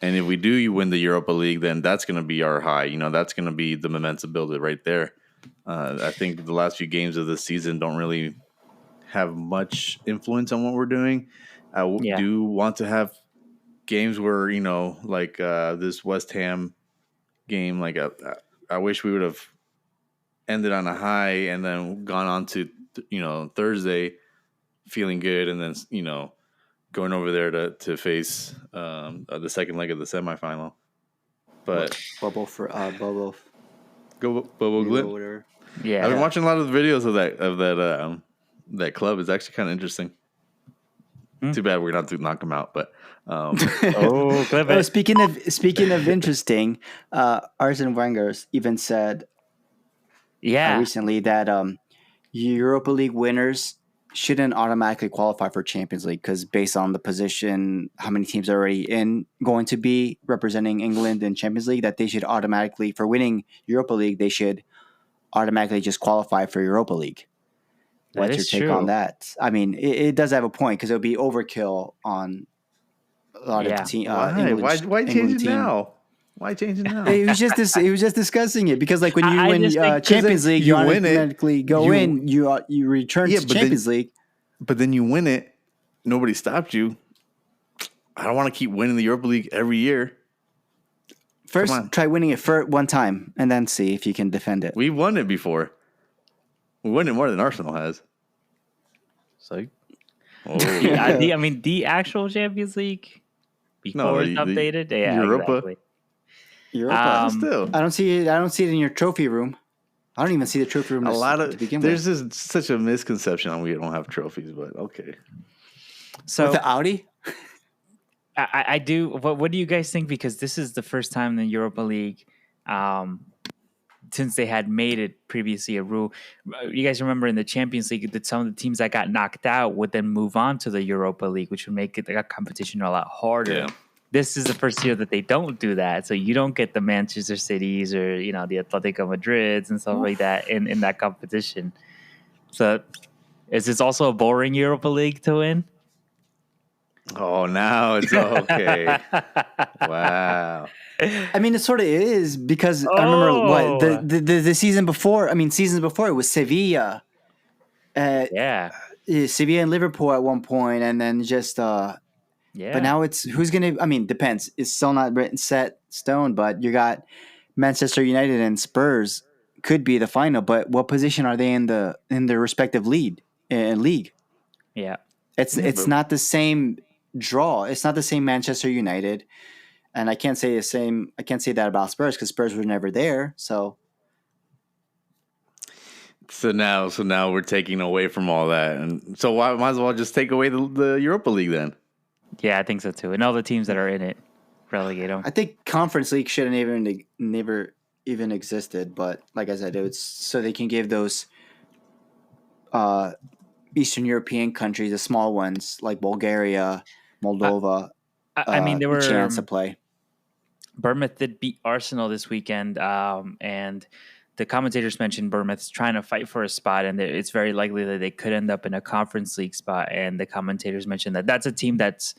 And if we do win the Europa League, then that's going to be our high. That's going to be the momentum builder right there. I think the last few games of the season don't really have much influence on what we're doing. I do want to have games where, like this West Ham game, like I wish we would have ended on a high and then gone on to, Thursday feeling good and then, going over there to face the second leg of the semifinal. But Bobo Glint. Yeah, I've been watching a lot of the videos of that club. It's actually kind of interesting. Too bad we're not to knock him out, but Oh, clip Oh, it. speaking of interesting, Arsene Wenger even said Yeah, recently that Europa League winners shouldn't automatically qualify for Champions League because based on the position, how many teams are already going to be representing England in Champions League, that they should automatically, for winning Europa League, they should automatically just qualify for Europa League. that What's your is take on true. that? I mean, it does have a point because it would be overkill on a lot of Yeah. why? Why change England it team. now? Why change it now? It was just this. It was just discussing it because, like, when you I win just think 'Cause then Champions League, you you win it, automatically go you- in. You return Yeah, to but then- Champions League. But then you win it. Nobody stopped you. I don't want to keep winning the Europa League every year. First, on. try winning it for one time, and then see if you can defend it. We won it before. We won it more than Arsenal has. So, oh, I mean, the actual Champions League before it's the updated. Yeah, Europa. exactly. Europa. still. I don't see it. I don't see it in your trophy room. I don't even see the trophy room A lot of to begin there's with. just such a misconception on we don't have trophies, but okay. So With the Audi, I do. What do you guys think? Because this is the first time in the Europa League, since they had made it previously a rule. You guys remember in the Champions League that some of the teams that got knocked out would then move on to the Europa League, which would make it a competition a lot harder. Yeah. This is the first year that they don't do that, so you don't get the Manchester Cities or the Atletico Madrids and stuff like that in that competition. So, is this also a boring Europa League to win? Oh, now it's okay. Wow. I mean, it sort of is because I remember what Oh. the season before. I mean, seasons before it was Sevilla, Yeah, Sevilla and Liverpool at one point, and then just. yeah. But now it's who's gonna. I mean, depends. It's still not written set stone, but you got Manchester United and Spurs could be the final. But what position are they in their respective league? Yeah. It's but- not the same draw. It's not the same Manchester United, and I can't say the same. I can't say that about Spurs because Spurs were never there. So So now we're taking away from all that, and so why might as well just take away the Europa League then? Yeah, I think so too. And all the teams that are in it, relegate them. I think Conference League shouldn't even never even existed. But like I said, it was so they can give those Eastern European countries, the small ones like Bulgaria, Moldova, I mean, there a were chance to play. Bournemouth did beat Arsenal this weekend, and the commentators mentioned Bournemouth's trying to fight for a spot, and it's very likely that they could end up in a Conference League spot. And the commentators mentioned that that's a team that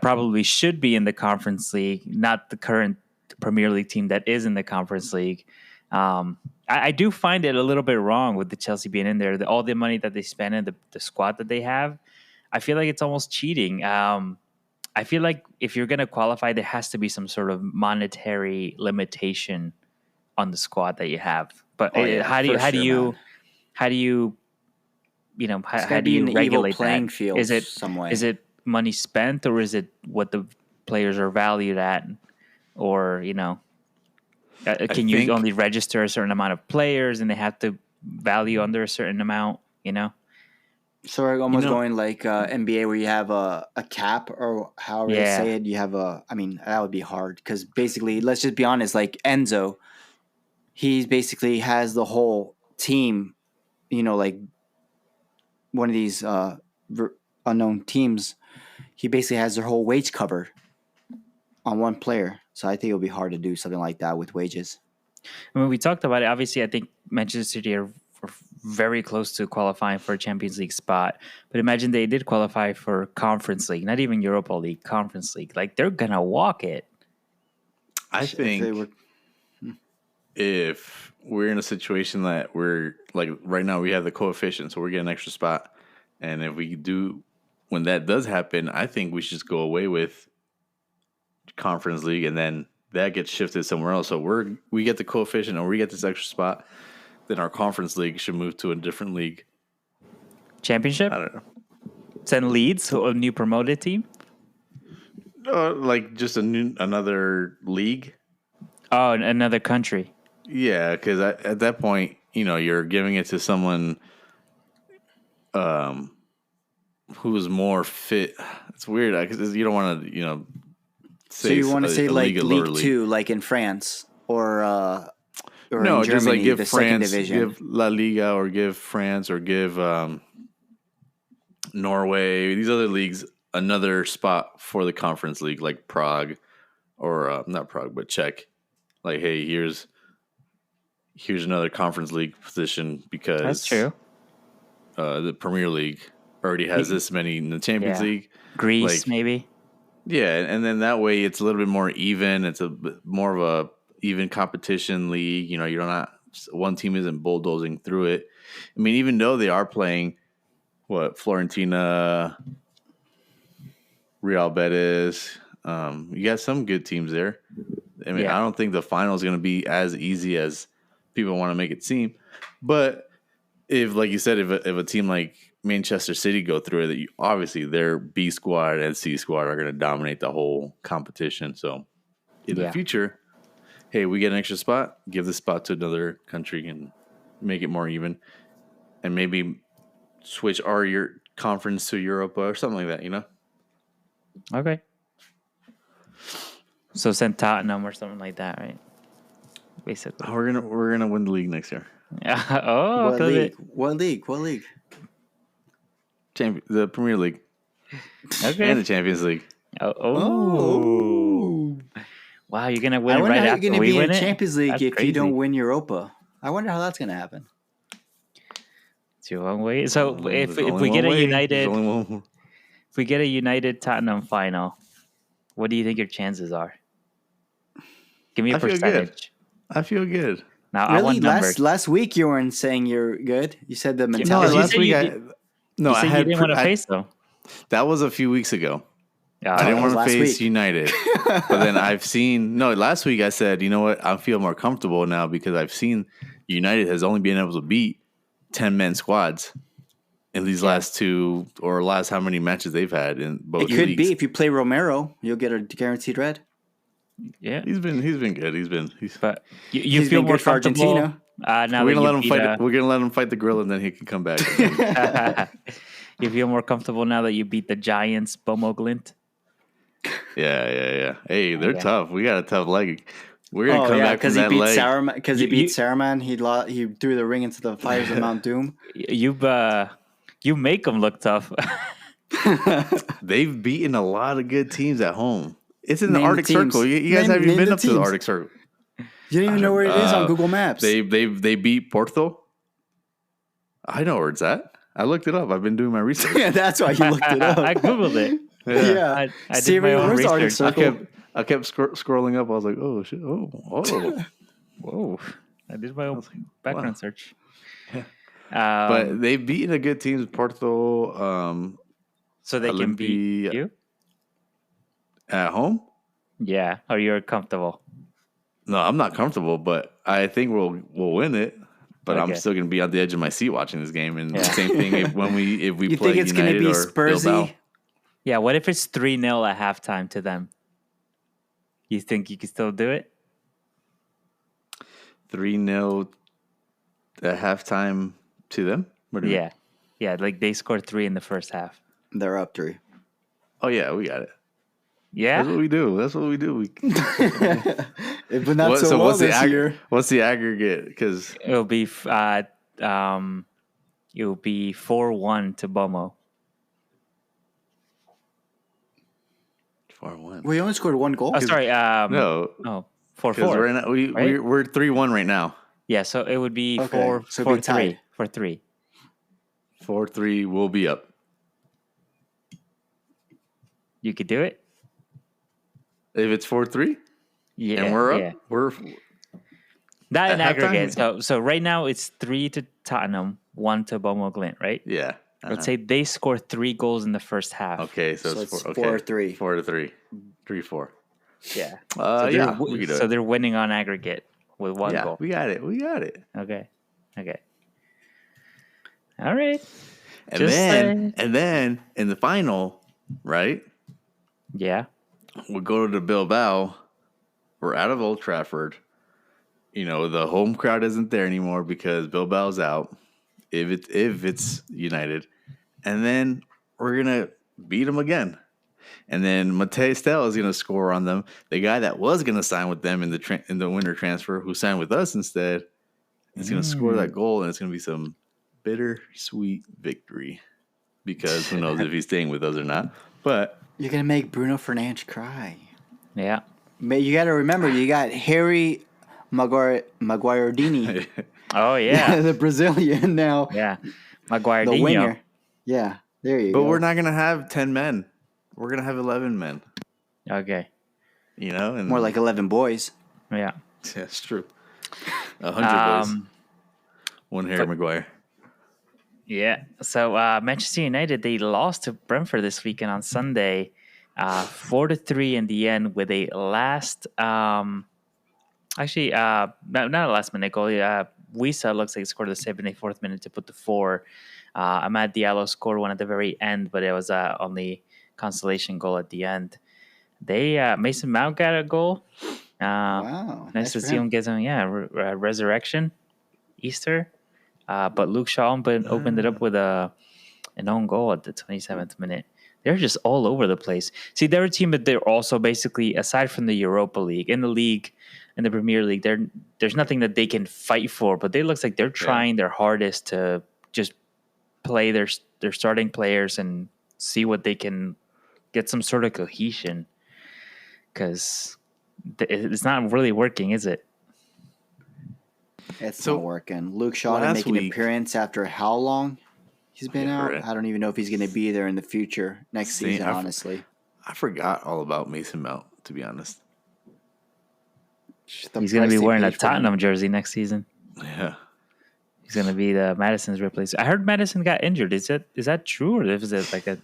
probably should be in the Conference League, not the current Premier League team that is in the Conference League. I do find it a little bit wrong with the Chelsea being in there. All the money that they spend and the squad that they have, I feel like it's almost cheating. I feel like if you're going to qualify, there has to be some sort of monetary limitation on the squad that you have. But Oh, yeah, how do for sure, you man. how do you It's how gotta do be you an even regulate playing that? field Is it some way. is it money spent, or is it what the players are valued at, or can you think- only register a certain amount of players and they have to value under a certain amount? So we're almost know- going like NBA where you have a cap or however they Yeah. say it. You have I mean, that would be hard because basically, let's just be honest. Like Enzo, he basically has the whole team. Like one of these unknown teams. He basically has their whole wage covered on one player. So I think it'll be hard to do something like that with wages. I mean, we talked about it. Obviously, I think Manchester City are very close to qualifying for a Champions League spot. But imagine they did qualify for Conference League, not even Europa League, Conference League. Like, they're going to walk it. I If they think were- if we're in a situation that we're like right now, we have the coefficient, so we're getting an extra spot, and if we do, when that does happen, I think we should just go away with Conference League, and then that gets shifted somewhere else. So we get the coefficient, or we get this extra spot, then our Conference League should move to a different league. Championship? I don't know. Send Leeds, so a new promoted team? Like just another league. Oh, another country. Yeah, because at that point, you're giving it to someone who is more fit. It's weird because you don't want to, So say you want to say like league, a lower League league. Two, like in France or No, in just like Germany, give the second France, division. give La Liga, or give France, or give Norway. These other leagues another spot for the conference league, like Prague, or not Prague, but Czech. Like, hey, here's another conference league position because That's true. The Premier League already has this many in the Champions Yeah. League. Greece, Like, maybe. yeah, and then that way it's a little bit more even. It's a bit more of a even competition league. You're not one team isn't bulldozing through it. I mean, even though they are playing Florentina, Real Betis, you got some good teams there. I mean, Yeah. I don't think the final is going to be as easy as people want to make it seem. But if, like you said, if a team like Manchester City go through it, that obviously their B squad and C squad are going to dominate the whole competition. So in the future, hey, we get an extra spot, give the spot to another country and make it more even, and maybe switch your conference to Europa or something like that. Okay. So send Tottenham or something like that, right? Basically. We're gonna win the league next year. Oh, What league? What league? What league? The Premier League Okay. and the Champions League. Oh. Wow, you're gonna win I it wonder right how you're after going to we be win in it? Champions League That's if crazy. you don't win Europa. I wonder how that's going to happen. It's your own way. So if There's only we get one a way. United, There's only one. if we get a United Tottenham final, what do you think your chances are? Give me a I feel good. percentage. I feel good. Now I Really? want numbers. Last week you weren't saying you're good. You said the No, mentality. you last said week you I did- no, you I said you had didn't want to face them. that was a few weeks ago. Yeah, I didn't that was want to last face week. United, but then I've seen last week I said, you know what, I feel more comfortable now because I've seen United has only been able to beat 10-man squads in these last two or last how many matches they've had in both It could leagues. be if you play Romero, you'll get a guaranteed red. yeah. He's been good. He's But you He's feel been more good for comfortable Argentina. now we're that gonna let you him beat fight. We're gonna let him fight the gorilla, and then he can come back. you feel more comfortable now that you beat the Giants, Bomo Glint. Yeah. Hey, they're Okay. tough. We got a tough leg. We're gonna come back from because he that beat leg. Saruman. Because he You- beat Saruman, he threw the ring into the fires of Mount Doom. You make them look tough. They've beaten a lot of good teams at home. It's in the Name the Arctic teams. Circle. You guys Name- haven't even name been the up to the teams. Arctic Circle. You don't even know where it is on Google Maps. They beat Porto. I know where it's at. I looked it up. I've been doing my research. yeah, that's why you looked it up. I googled it. yeah. I See, did my own where's the Arctic research. Circle? I kept scrolling up. I was like, oh shit, oh. Whoa! I did my own background wow. search. But they've beaten a good teams. Porto so they can beat Olympi- you. at home. Yeah, or you're comfortable. No, I'm not comfortable, but I think we'll win it. But I'm Okay. still going to be on the edge of my seat watching this game. And Yeah. same thing if we You play think it's going to United be or Bilbao. Spursy? Yeah, what if it's 3-0 at halftime to them? You think you can still do it? 3-0 at halftime to them? What do you mean? Yeah, like they scored 3 in the first half. They're up 3. Oh, yeah, we got it. Yeah, That's what we do. But not so well this year. What's the aggregate? Because it'll be 4-1 to Bomo. 4-1. We only scored 1 goal. Oh, sorry. No, 4-4. because right now we're 3-1 right now. Yeah, so it would be Okay, 4 so it'd be 4-3. tied. 4-3. 4-3 will be up. You could do it. If it's 4-3 Yeah, and we're up, yeah. we're Not in at halftime? aggregate. So right now it's 3 to Tottenham, 1 to Bomo Glint, right? yeah. Let's say they score 3 goals in the first half. Okay, so, So it's it's 4-3. 4-3. 4-3. 3-4. Yeah. Yeah, we can do so it. they're winning on aggregate with 1 Yeah, goal. we got it. Okay. All right. And Just then saying. in the final, right? Yeah. We'll go to Bilbao. We're out of Old Trafford. The home crowd isn't there anymore because Bilbao's out. If it's United, and then we're gonna beat them again. And then Matej Stel is gonna score on them. The guy that was gonna sign with them in the winter transfer, who signed with us instead, is gonna score that goal, and it's gonna be some bittersweet victory. Because who knows if he's staying with us or not. But You're gonna make Bruno Fernandes cry. Yeah. You got to remember, you got Harry Maguiredini, Oh yeah. the Brazilian now, Yeah. Maguire the winger. Yeah, there you go. But we're not gonna have 10 men. We're gonna have 11 men. Okay. You know, and More like 11 boys. Yeah. it's true. 100 boys. One Harry Maguire. Yeah. So Manchester United, they lost to Brentford this weekend on Sunday, 4-3 in the end with a last not a last minute goal. Wisa looks like he scored the 74th minute to put the 4. Amad Diallo scored one at the very end, but it was only consolation goal at the end. They Mason Mount got a goal. Wow. Nice to see him get some resurrection, Easter. But Luke Shaw opened it up with an own goal at the 27th minute. They're just all over the place. See, they're a team that they're also basically, aside from the Europa League, in the Premier League, there's nothing that they can fight for. But it looks like they're trying their hardest to just play their starting players and see what they can get some sort of cohesion. Because it's not really working, is it? It's not working. Luke Shaw to make an appearance after how long he's been out? Right. I don't even know if he's going to be there in the future next season, honestly. I forgot all about Mason Mount, to be honest. He's going to be wearing a Tottenham jersey next season. Yeah. He's going to be the Madison's replacement. I heard Madison got injured. Is that true, or is it like a...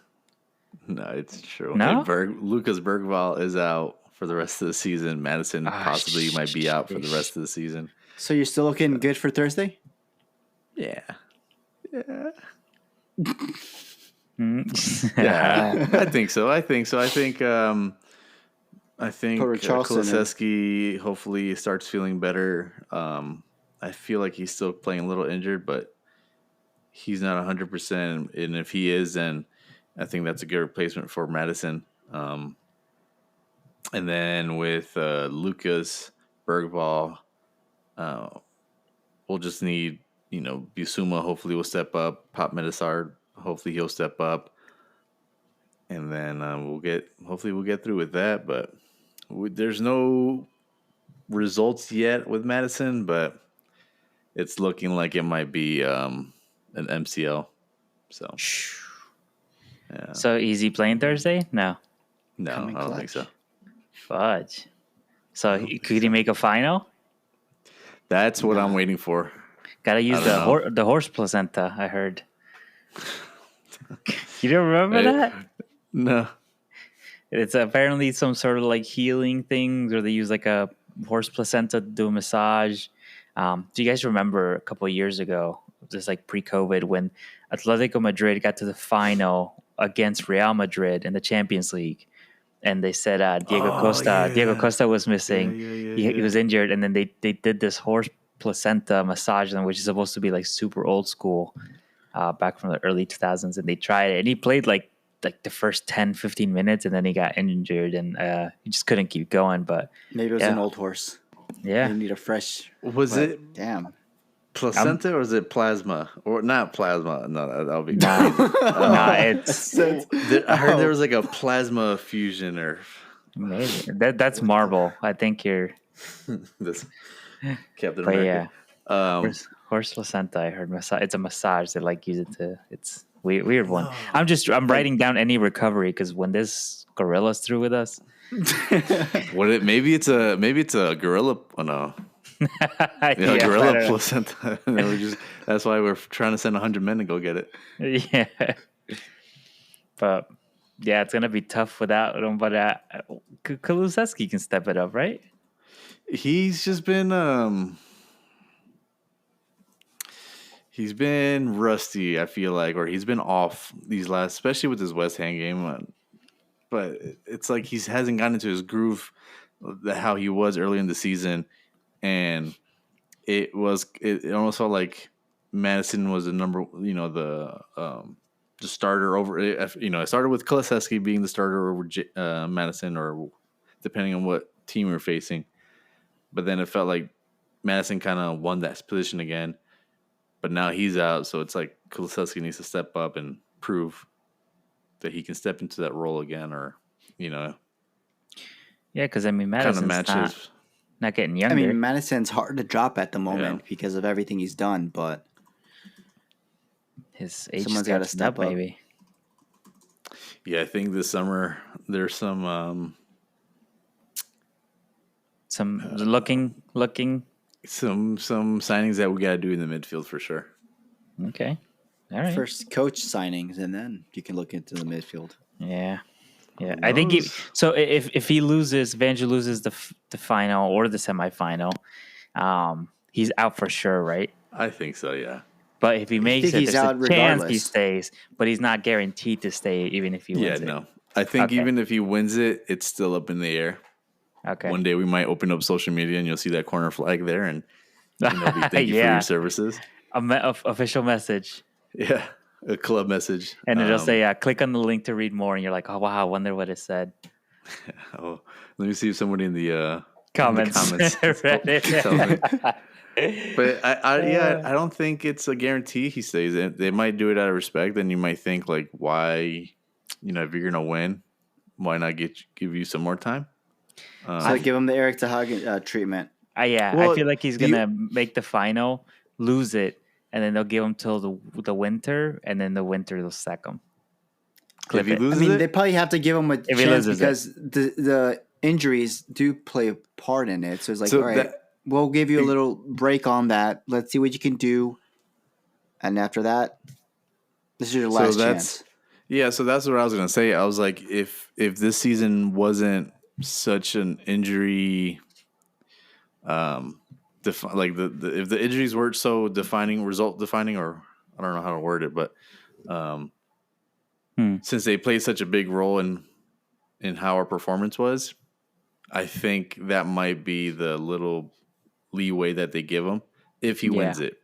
No, it's true. No? Lucas Bergvall is out for the rest of the season. Madison possibly might be out for the rest of the season. So you're still looking good for Thursday? Yeah. Yeah. Yeah. I think so. I think Kulusevski hopefully starts feeling better. I feel like he's still playing a little injured, but he's not 100%. And if he is, then I think that's a good replacement for Madison. And then with Lucas Bergvall, we'll just need, Bissouma hopefully will step up. Pop Medisard, hopefully he'll step up. And then we'll get through with that. But there's no results yet with Madison, but it's looking like it might be an MCL. So, yeah. So easy playing Thursday? No, I don't think so. Fudge. So could he make a final? That's what I'm waiting for. Gotta use the horse placenta, I heard. You don't remember that? No. It's apparently some sort of like healing thing where they use like a horse placenta to do a massage. Do you guys remember a couple of years ago, just like pre-COVID, when Atletico Madrid got to the final against Real Madrid in the Champions League? And they said Diego Costa was missing. He was injured. And then they did this horse placenta massage, which is supposed to be like super old school back from the early 2000s. And they tried it. And he played like the first 10, 15 minutes. And then he got injured and he just couldn't keep going. But maybe it was an old horse. Yeah. They need a fresh. Damn. Placenta or is it plasma? Or not plasma? No, that'll be it's. I heard there was like a plasma fusion or. Maybe. That's marble. I think you're. This Captain America. Yeah. Horse placenta. I heard it's a massage. They like use it to. It's weird one. I'm writing down any recovery because when this gorilla's through with us. Maybe it's a gorilla. Oh no. Gorilla placenta. That's why we're trying to send 100 men to go get it. Yeah, but it's gonna be tough without him. But Kulusevski can step it up, right? He's just been he's been rusty. I feel like, or he's been off these last, especially with his West Ham game. But it's like he hasn't gotten into his groove, how he was early in the season. And it almost felt like Madison was the the starter over. I started with Kulusevski being the starter over Madison, or depending on what team we were facing. But then it felt like Madison kind of won that position again. But now he's out, so it's like Kulusevski needs to step up and prove that he can step into that role again, or Yeah, because kind of Madison's matches. not getting I younger. mean, Madison's hard to drop at the moment because of everything he's done, but His age someone's gotta steps step up, up. maybe. Yeah, I think this summer there's some Some looking. some signings that we got to do in the midfield for sure. Okay, all right. first coach signings, and then you can look into the midfield. Yeah. Who I think knows? if he loses, Vanja loses the final or the semifinal, he's out for sure, right? I think so. Yeah. But if he makes think it, he's there's out a chance he regardless. stays, but he's not guaranteed to stay even if he Yeah. wins it. No. I think Okay. even if he wins it, it's still up in the air. Okay. One day we might open up social media and you'll see that corner flag there, and be thank you for Yeah. your services. Official message. Yeah, a club message. And it'll say, click on the link to read more. And you're like, oh, wow, I wonder what it said. Oh, let me see if somebody in the Comments. Tell me. But I don't think it's a guarantee he stays in. They might do it out of respect. Then you might think like, why, if you're gonna win, why not give you some more time? So give him the Eric Tahag treatment. I Well, feel like he's going to make the final, lose it, and then they'll give him till the winter, and then the winter they'll sack him. If he it. loses They it, probably have to give him a If he chance loses because the injuries do play a part in it. So it's like, So all right, we'll give you a little break on that. Let's see what you can do. And after that, this is your last chance. yeah. So that's what I was gonna say. I was like, if this season wasn't such an injury, like if the injuries weren't so result defining, or I don't know how to word it, but since they played such a big role in how our performance was, I think that might be the little leeway that they give him if he wins it.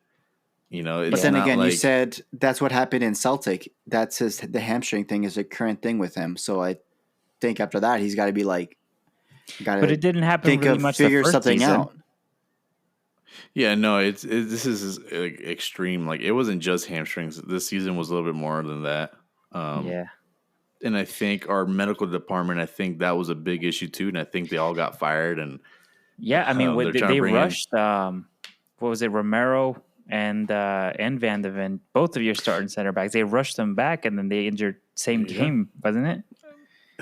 But then again, you said that's what happened in Celtic. That's the hamstring thing is a current thing with him. So I think after that, he's got to be like, but it didn't happen think really of much figure the first something season. out. Yeah, no, this is like, extreme. Like it wasn't just hamstrings. This season was a little bit more than that. And I think our medical department, I think that was a big issue too. And I think they all got fired. And I mean, they're trying to they bring in- rushed. What was it, Romero and Van de Ven, both of your starting center backs. They rushed them back, and then they injured same game, wasn't it?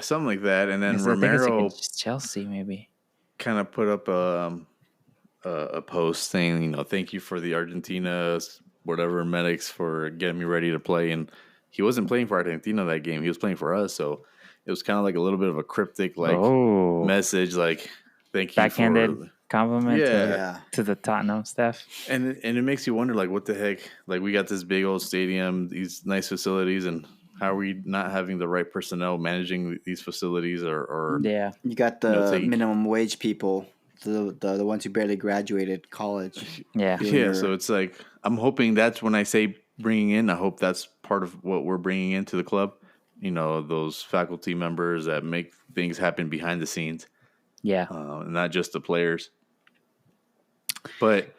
something like that. And then I think it's Romero against Chelsea, maybe. kind of put up a post saying, thank you for the Argentina whatever medics for getting me ready to play. And he wasn't playing for Argentina that game. He was playing for us. So it was kind of like a little bit of a cryptic message, like thank you backhanded compliment Yeah. to the Tottenham staff. And it makes you wonder, like, what the heck? Like, we got this big old stadium, these nice facilities, and how are we not having the right personnel managing these facilities? Or You got the taking- minimum wage people, the ones who barely graduated college. Yeah. Yeah, so it's like, I'm hoping that's when I say bringing in, I hope that's part of what we're bringing into the club. Those faculty members that make things happen behind the scenes. Yeah. Not just the players. But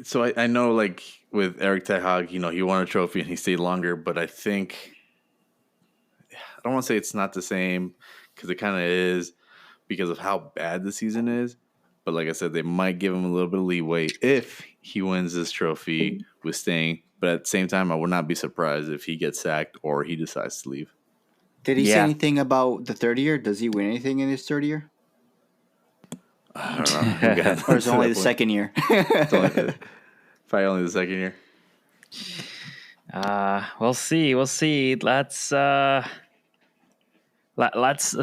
so I know, like, with Eric Ten Hag, he won a trophy and he stayed longer, but I think, I don't want to say it's not the same, because it kind of is because of how bad the season is. But like I said, they might give him a little bit of leeway if he wins this trophy with staying. But at the same time, I would not be surprised if he gets sacked or he decides to leave. Did he say anything about the third year? Does he win anything in his third year? I don't know. Or is it only the second year? Probably only the second year. We'll see. Lots of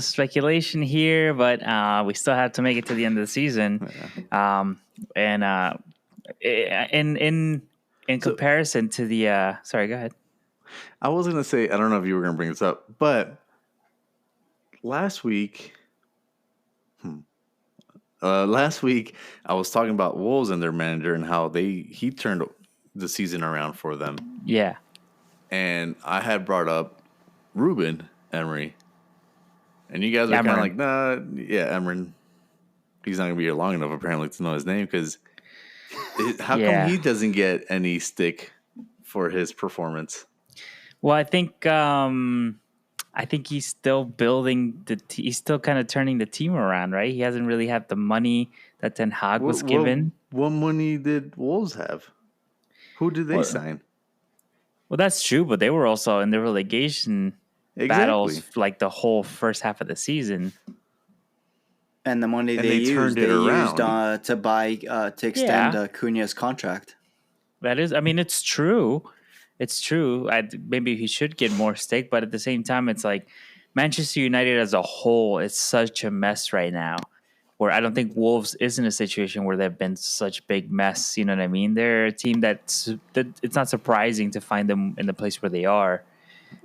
speculation here, but we still have to make it to the end of the season. In comparison to the sorry, go ahead. I was going to say, I don't know if you were going to bring this up, but last week I was talking about Wolves and their manager and how he turned the season around for them. Yeah. and I had brought up Ruben Emery, and you guys are kind of Cameron. like, nah, yeah, Emery. He's not gonna be here long enough apparently to know his name because how come Yeah. he doesn't get any stick for his performance? Well, I think he's still building he's still kind of turning the team around, right? He hasn't really had the money that Ten Hag was given. What money did Wolves have? Who did they Well, sign? well, that's true, but they were also in the relegation Exactly. battles like the whole first half of the season. And the money And they they used, turned it they used around. to buy to extend Yeah. Cunha's contract. That is, I mean, it's true. It's true. Maybe he should get more stake, but at the same time, it's like Manchester United as a whole is such a mess right now. Where I don't think Wolves is in a situation where they've been such big mess. You know what I mean? They're a team that it's not surprising to find them in the place where they are.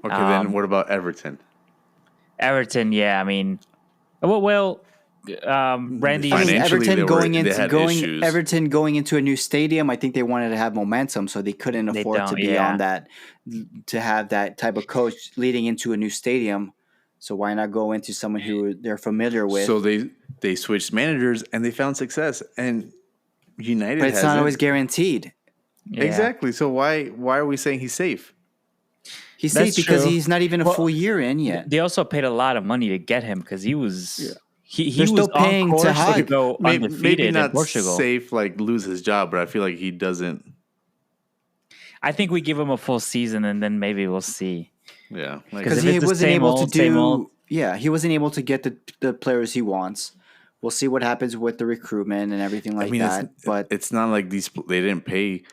Okay, then what about Everton? Everton, yeah. I mean, Randy. I mean, Financially, they had issues. Everton going into a new stadium. I think they wanted to have momentum, so they couldn't They afford to don't, be yeah. on that, to have that type of coach leading into a new stadium. So why not go into someone who they're familiar with? So they switched managers and they found success. And United, but it's not always guaranteed. Yeah. Exactly. So why are we saying he's safe? He's That's safe because true. he's not even a full year in yet. They also paid a lot of money to get him because he was. Yeah. He They're was still paying on to course to hide. go Maybe undefeated not in Portugal. safe, like lose his job, but I feel like he doesn't. I think we give him a full season and then maybe we'll see. Yeah, like, Because if he it's the wasn't same able to old, same old. do. Yeah, he wasn't able to get the players he wants. We'll see what happens with the recruitment and everything like that. But it's not like they didn't pay.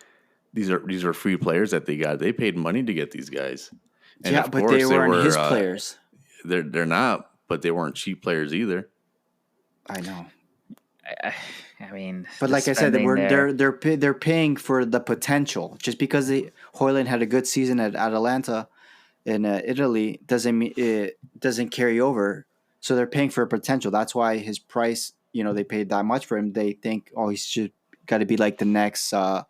These are free players that they got. They paid money to get these guys. And yeah, of but course they weren't were, his players. They're not, but they weren't cheap players either. I know. I mean, But the like I said, spending there. they're paying for the potential. Just because Hoyland had a good season at Atalanta in Italy doesn't mean it doesn't carry over. So they're paying for potential. That's why his price, they paid that much for him. They think, he should got to be like the next, Van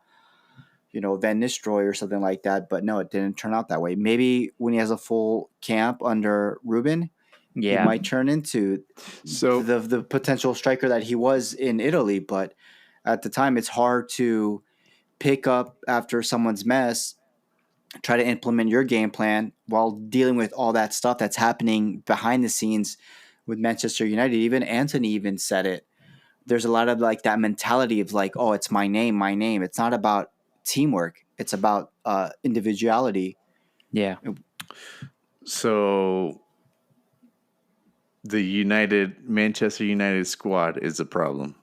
Nistelrooy or something like that. But no, it didn't turn out that way. Maybe when he has a full camp under Ruben, he Yeah. might turn into the potential striker that he was in Italy. But at the time, it's hard to pick up after someone's mess, try to implement your game plan while dealing with all that stuff that's happening behind the scenes with Manchester United. Even Anthony said it. There's a lot of like that mentality of like, oh, it's my name, my name. It's not about teamwork. It's about individuality. Yeah. So the Manchester United squad is a problem.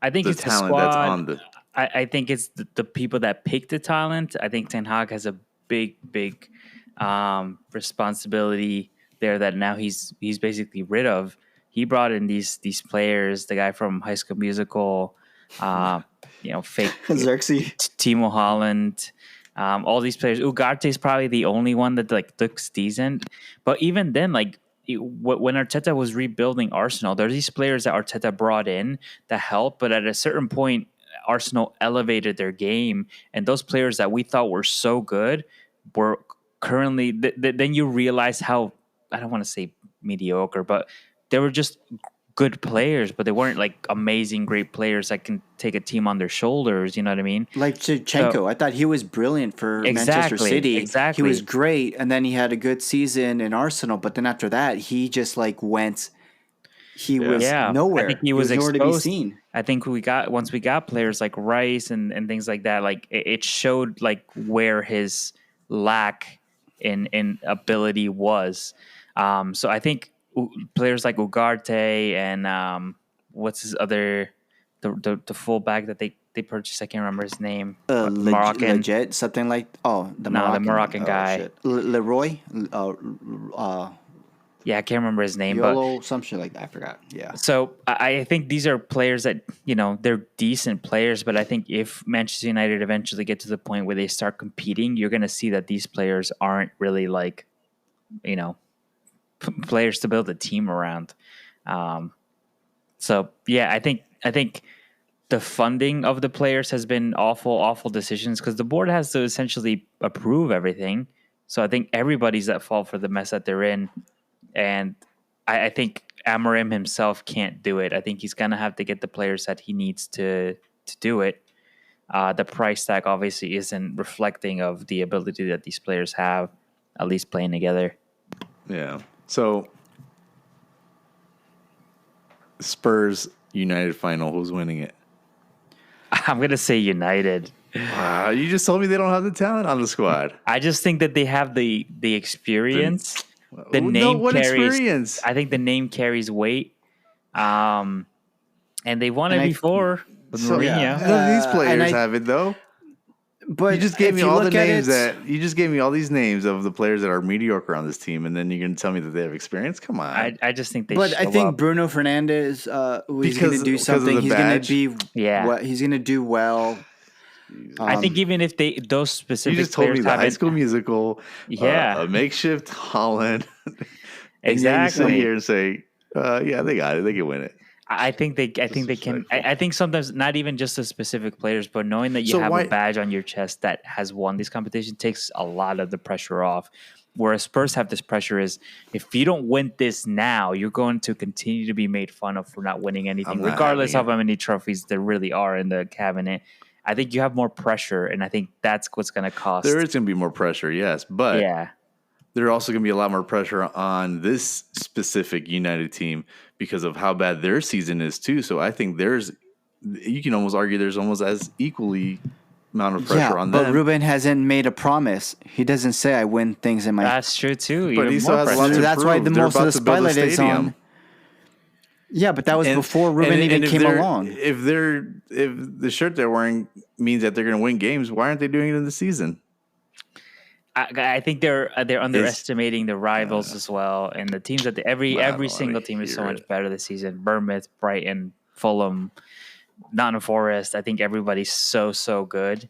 I think The it's the talent squad. that's on the. I think it's the people that pick the talent. I think Ten Hag has a big responsibility there that now he's basically rid of. He brought in these players, the guy from High School Musical, fake Xerxes. Timo Holland, all these players. Ugarte is probably the only one that like looks decent, but even then, like when Arteta was rebuilding Arsenal, there's these players that Arteta brought in that helped, but at a certain point, Arsenal elevated their game, and those players that we thought were so good were currently. Then you realize how, I don't want to say mediocre, but they were just good players, but they weren't like amazing, great players that can take a team on their shoulders. You know what I mean? Like Shevchenko, I thought he was brilliant for Manchester City. Exactly, he was great, and then he had a good season in Arsenal. But then after that, he just like went. He was nowhere. I think he was nowhere exposed. to be seen. I think once we got players like Rice and things like that, like it showed like where his lack in ability was. So I think players like Ugarte and what's his other the fullback that they purchased, I can't remember his name. Moroccan, legit, something like the Moroccan guy. Leroy. Yeah, I can't remember his name, Yolo, something like that. I forgot. Yeah. So I think these are players that, they're decent players, but I think if Manchester United eventually get to the point where they start competing, you're going to see that these players aren't really like, players to build a team around. So yeah, I think the funding of the players has been awful decisions because the board has to essentially approve everything. So I think everybody's at fault for the mess that they're in. And I think Amorim himself can't do it. I think he's going to have to get the players that he needs to do it. The price tag obviously isn't reflecting of the ability that these players have, at least playing together. Yeah. So Spurs United final, who's winning it? I'm going to say United. You just told me they don't have the talent on the squad. I just think that they have the experience. The name carries experience. I think the name carries weight. And they won it before with Mourinho. Yeah. None of these players have it though. But you just gave me all the names you just gave me all these names of the players that are mediocre on this team, and then you're going to tell me that they have experience? Come on. I just think they. But I think up. Bruno Fernandes, he's going to do something. He's going to be. Yeah. He's going to do well. I think even if those specific you just told players me the High School Musical, a makeshift Holland, exactly. And you sit here and say, "Yeah, they got it. They can win it." I think they can. I think sometimes not even just the specific players, but knowing that you have a badge on your chest that has won this competition takes a lot of the pressure off. Whereas Spurs have this pressure is if you don't win this now, you're going to continue to be made fun of for not winning anything, regardless of how many trophies there really are in the cabinet. I think you have more pressure, and I think that's what's going to cost. There is going to be more pressure, yes, but there are also going to be a lot more pressure on this specific United team because of how bad their season is too. So I think you can almost argue there's almost as equally amount of pressure on them. But Ruben hasn't made a promise. He doesn't say I win things in my. That's true too. But he still has a lot to That's why the most of the spotlight is on. Yeah, but that was before Ruben even came along. If the shirt they're wearing means that they're going to win games, why aren't they doing it in the season? I think they're underestimating the rivals as well, and the teams that every single team is so much better this season. Bournemouth, Brighton, Fulham, Nottingham Forest. I think everybody's so good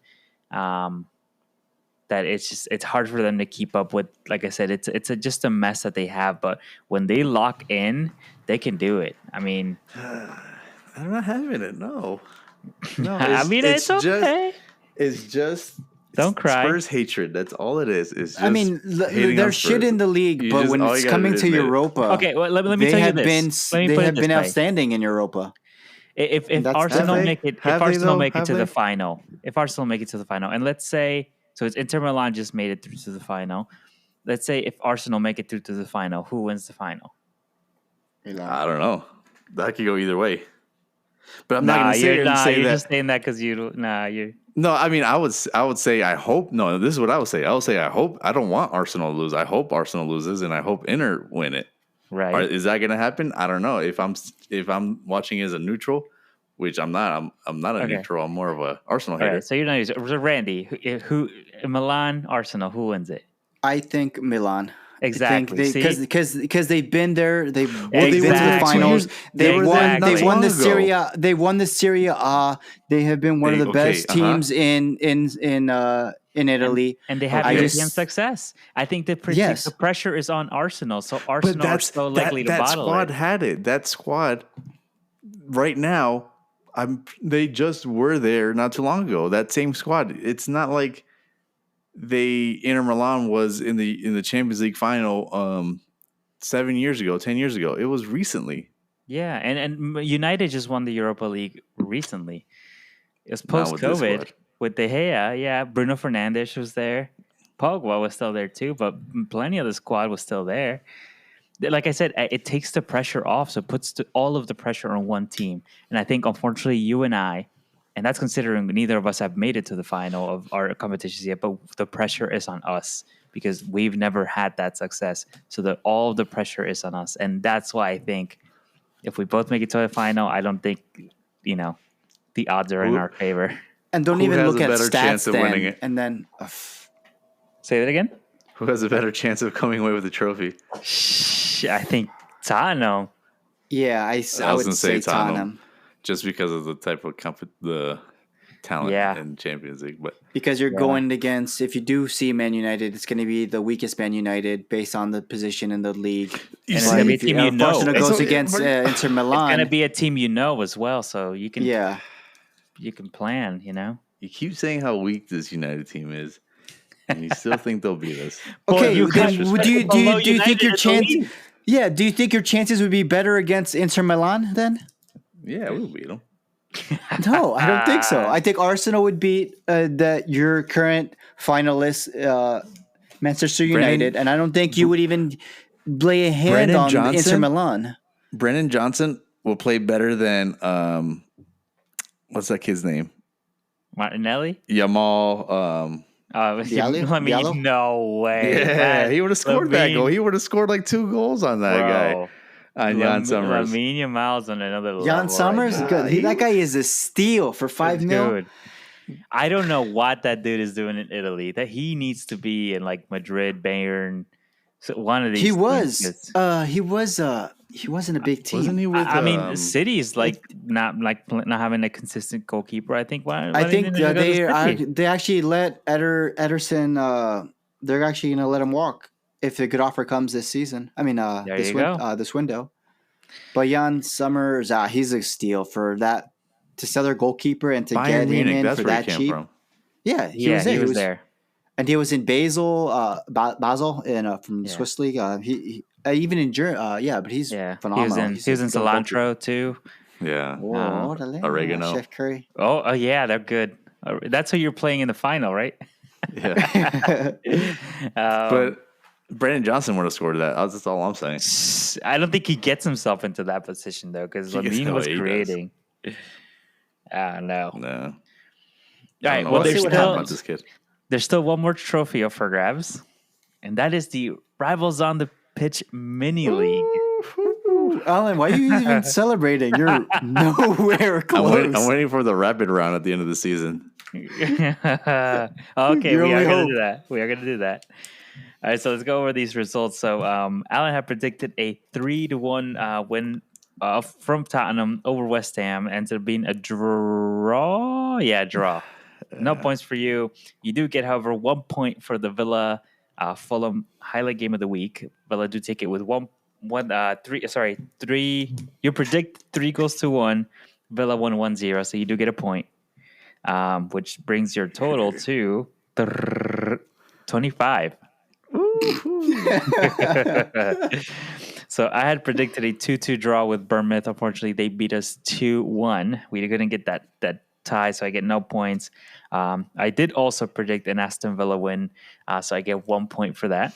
that it's hard for them to keep up with. Like I said, it's just a mess that they have. But when they lock in, they can do it. I mean, I'm not having it. No. I mean, it's okay. It's just. Don't cry. Spurs hatred. That's all it is. It's just I mean, there's shit in the league, but when it's coming to Europa, okay. Well, let me tell you this. They have been outstanding in Europa. If Arsenal make it to the final, and let's say so, it's Inter Milan just made it through to the final. Let's say if Arsenal make it through to the final, who wins the final? I don't know. That could go either way. But I'm not going to say that. You're just saying that because you're. No, I mean, I would say I hope. No, this is what I would say. I would say I hope. I don't want Arsenal to lose. I hope Arsenal loses, and I hope Inter win it. Right? Is that going to happen? I don't know. If I'm watching as a neutral, which I'm not. I'm not a neutral. I'm more of a Arsenal hater. Right, so you're not. So Randy, who Milan, Arsenal, who wins it? I think Milan. Exactly, because they've been there. They've been to the finals. They won the Serie A. They won the Serie A. They have been one of the best teams in Italy, and they have European success. I think the pressure is on Arsenal, so Arsenal are so likely to bottle it. That squad had it. That squad right now, they just were there not too long ago. That same squad. It's not like. Inter Milan was in the Champions League final 7 years ago, 10 years ago. It was recently. Yeah, and United just won the Europa League recently. It was post-COVID with De Gea. Yeah, Bruno Fernandes was there. Pogba was still there too, but plenty of the squad was still there. Like I said, it takes the pressure off, so it puts all of the pressure on one team. And I think, unfortunately, you and I, and that's considering neither of us have made it to the final of our competitions yet, but the pressure is on us because we've never had that success. So that all of the pressure is on us. And that's why I think if we both make it to the final, I don't think, the odds are in our favor. And don't even look at stats then. And then... Say that again? Who has a better chance of coming away with the trophy? I think Tottenham. Yeah, I would say Tottenham. Just because of the type of the talent in Champions League, but because you're going against, if you do see Man United, it's going to be the weakest Man United based on the position in the league. And it's going to be a team Barcelona goes against Inter Milan. It's going to be a team as well, so you can. Yeah, you can plan. You keep saying how weak this United team is, and you still think they'll beat us. Okay, you then can't- do below you think United your in the chance? league. Yeah, do you think your chances would be better against Inter Milan then? Yeah, we'll beat them. No, I don't think so. I think Arsenal would beat your current finalist, Manchester United, and I don't think you would even lay a hand Brennan on Inter Johnson? Milan. Brennan Johnson will play better than what's that kid's name? Martinelli. Yamal. Diallo? No way. Yeah, he would have scored that goal. He would have scored like 2 goals on that guy. On Jan Summers. Lamine Yamal's on another level. Jan Summers, right good. That guy is a steal for $5 million. Dude, I don't know what that dude is doing in Italy. That he needs to be in like Madrid, Bayern. So one of these. He teams was. He wasn't a big team. Wasn't he with? I mean, City is like not having a consistent goalkeeper. I think. I think they actually let Ederson. They're actually going to let him walk if a good offer comes this season. I mean, this window. But Jan Summers, he's a steal for that to sell their goalkeeper and to Bayern get Munich, him in that's for where that he came cheap. from. Yeah, he was there. And he was in Basel, from the Swiss league. He even in Germany, but he's phenomenal. He was in cilantro too. Yeah, oregano. Chef Curry. Oh yeah, they're good. That's who you're playing in the final, right? Yeah. But Brandon Johnson would have scored that. That's all I'm saying. I don't think he gets himself into that position though, because Lamine was creating. No. All right. Well, there's still one more trophy up for grabs, and that is the Rivals on the Pitch mini league. Alan, why are you even celebrating? You're nowhere close. I'm waiting for the rapid round at the end of the season. Okay, we are going to do that. All right, so let's go over these results. So, Alan had predicted a 3-1 win from Tottenham over West Ham, ended up being a draw. Yeah, draw. No points for you. You do get, however, 1 point for the Villa Fulham highlight game of the week. Villa do take it with 3. You predict 3-1. Villa 1-0, so you do get a point, which brings your total to 25. So I had predicted a 2-2 draw with Bournemouth. Unfortunately, they beat us 2-1. We couldn't get that tie, so I get no points. I did also predict an Aston Villa win, so I get 1 point for that.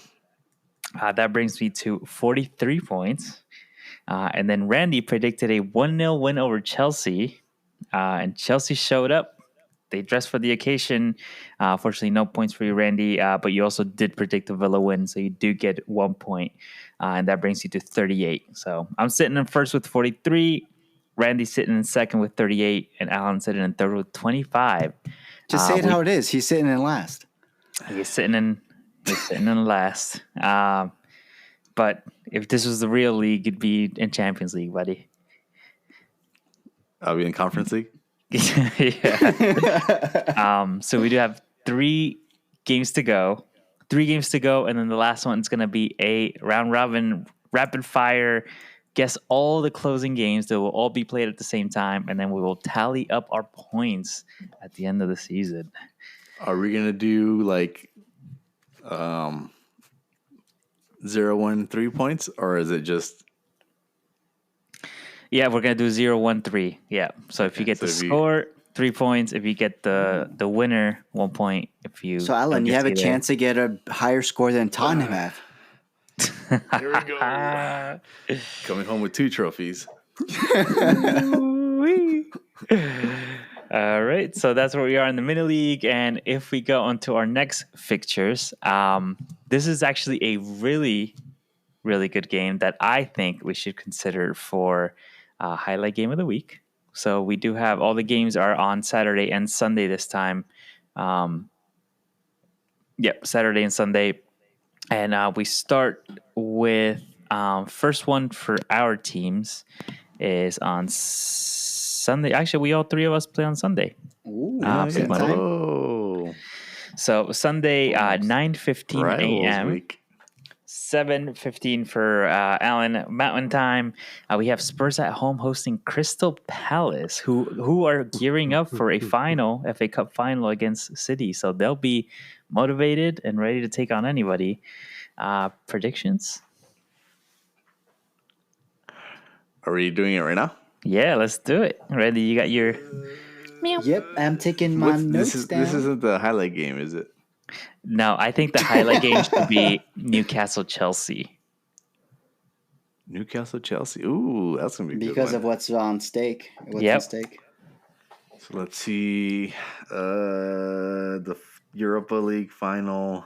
That brings me to 43 points. And then Randy predicted a 1-0 win over Chelsea, and Chelsea showed up. They dressed for the occasion. Fortunately, no points for you, Randy, but you also did predict a Villa win, so you do get 1 point, and that brings you to 38. So I'm sitting in first with 43. Randy's sitting in second with 38, and Alan's sitting in third with 25. Just say it how it is. He's sitting in last. He's sitting in last. But if this was the real league, it'd be in Champions League, buddy. I'll be in Conference League. Yeah. So we do have 3 games to go. 3 games to go, and then the last one's going to be a round robin rapid fire. Guess all the closing games that will all be played at the same time, and then we will tally up our points at the end of the season. Are we gonna do like 0, 1, 3 points, or is it just? Yeah, we're gonna do 0, 1, 3. Yeah. So if you get the score, 3 points. If you get the winner, 1 point. If you Alan, you have a chance to get a higher score than Tottenham have. Here we go. Coming home with 2 trophies. All right, so that's where we are in the mini league, and if we go on to our next fixtures, this is actually a really, really good game that I think we should consider for highlight game of the week. So we do have all the games are on Saturday and Sunday this time. Saturday and Sunday. And we start with first one for our teams is on Sunday. Actually, all 3 of us play on Sunday. Ooh, So Sunday, 9:15 a.m. 7:15 for Allen Mountain Time. We have Spurs at home hosting Crystal Palace, who are gearing up for a final FA Cup final against City. So they'll be motivated and ready to take on anybody. Predictions? Are we doing it right now? Yeah, let's do it. Ready? You got your. Yep, I'm taking my notes down. This isn't the highlight game, is it? No, I think the highlight game should be Newcastle Chelsea. Newcastle Chelsea. Ooh, that's gonna be a good Because one. of what's on stake. What's Yep. on stake? So let's see. The Europa League final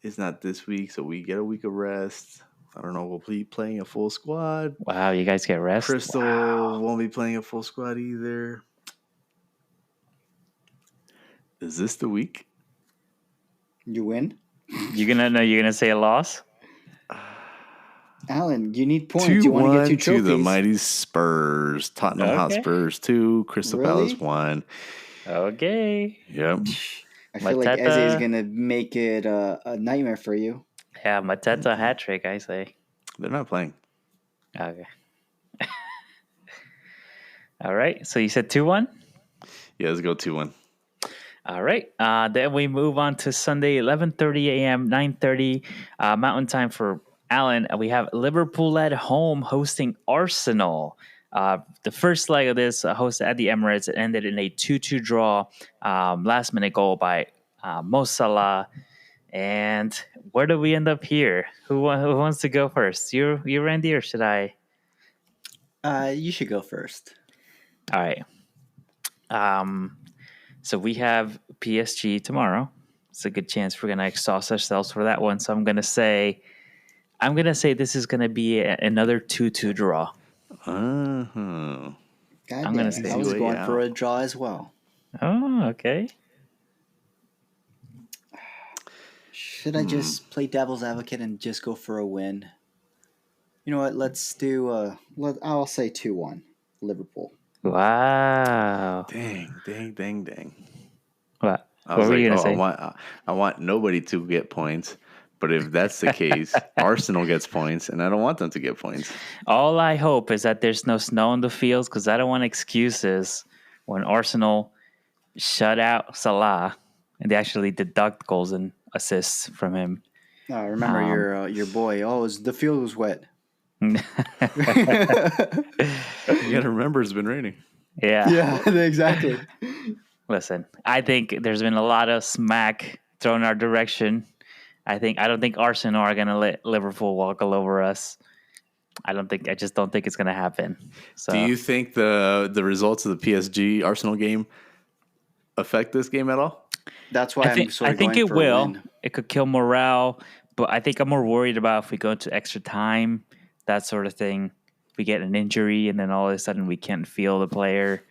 is not this week, so we get a week of rest. I don't know. We'll be playing a full squad. Wow, you guys get rest. Crystal Wow. won't be playing a full squad either. Is this the week? You win? You're gonna say a loss? Alan, you need points. You want to get 2 2-1 trophies. to the mighty Spurs. Tottenham Okay. Hotspurs 2. Crystal Really? Palace 1. Okay. Yep. I feel like Mateta. Eze is going to make it a nightmare for you. Yeah, Mateta hat trick, I say. They're not playing. Okay. All right. So you said 2-1? Yeah, let's go 2-1. All right. Then we move on to Sunday, 11:30 a.m., 9:30 Mountain Time for Allen. We have Liverpool at home hosting Arsenal. The first leg of this hosted at the Emirates. It ended in a 2-2 draw. Last minute goal by Mo Salah. And where do we end up here? Who wants to go first? You, Randy, or should I? You should go first. All right. So we have PSG tomorrow. It's a good chance we're gonna exhaust ourselves for that one. So I'm gonna say this is gonna be another 2-2 draw. Uh-huh. God I'm gonna dang, say I was way going for out. a draw as well. Oh, okay. Should I just play devil's advocate and just go for a win? You know what? Let's do. I'll say 2-1 Liverpool. Wow. Dang. What? I What was were like, you gonna say? I want nobody to get points. But if that's the case, Arsenal gets points, and I don't want them to get points. All I hope is that there's no snow on the fields because I don't want excuses when Arsenal shut out Salah and they actually deduct goals and assists from him. Remember your boy. Oh, the field was wet. You gotta remember, it's been raining. Yeah. Exactly. Listen, I think there's been a lot of smack thrown our direction. I don't think Arsenal are gonna let Liverpool walk all over us. I just don't think it's gonna happen. So Do you think the results of the PSG Arsenal game affect this game at all? That's why I think going it for will. A win. It could kill morale, but I think I'm more worried about if we go into extra time, that sort of thing. If we get an injury and then all of a sudden we can't feel the player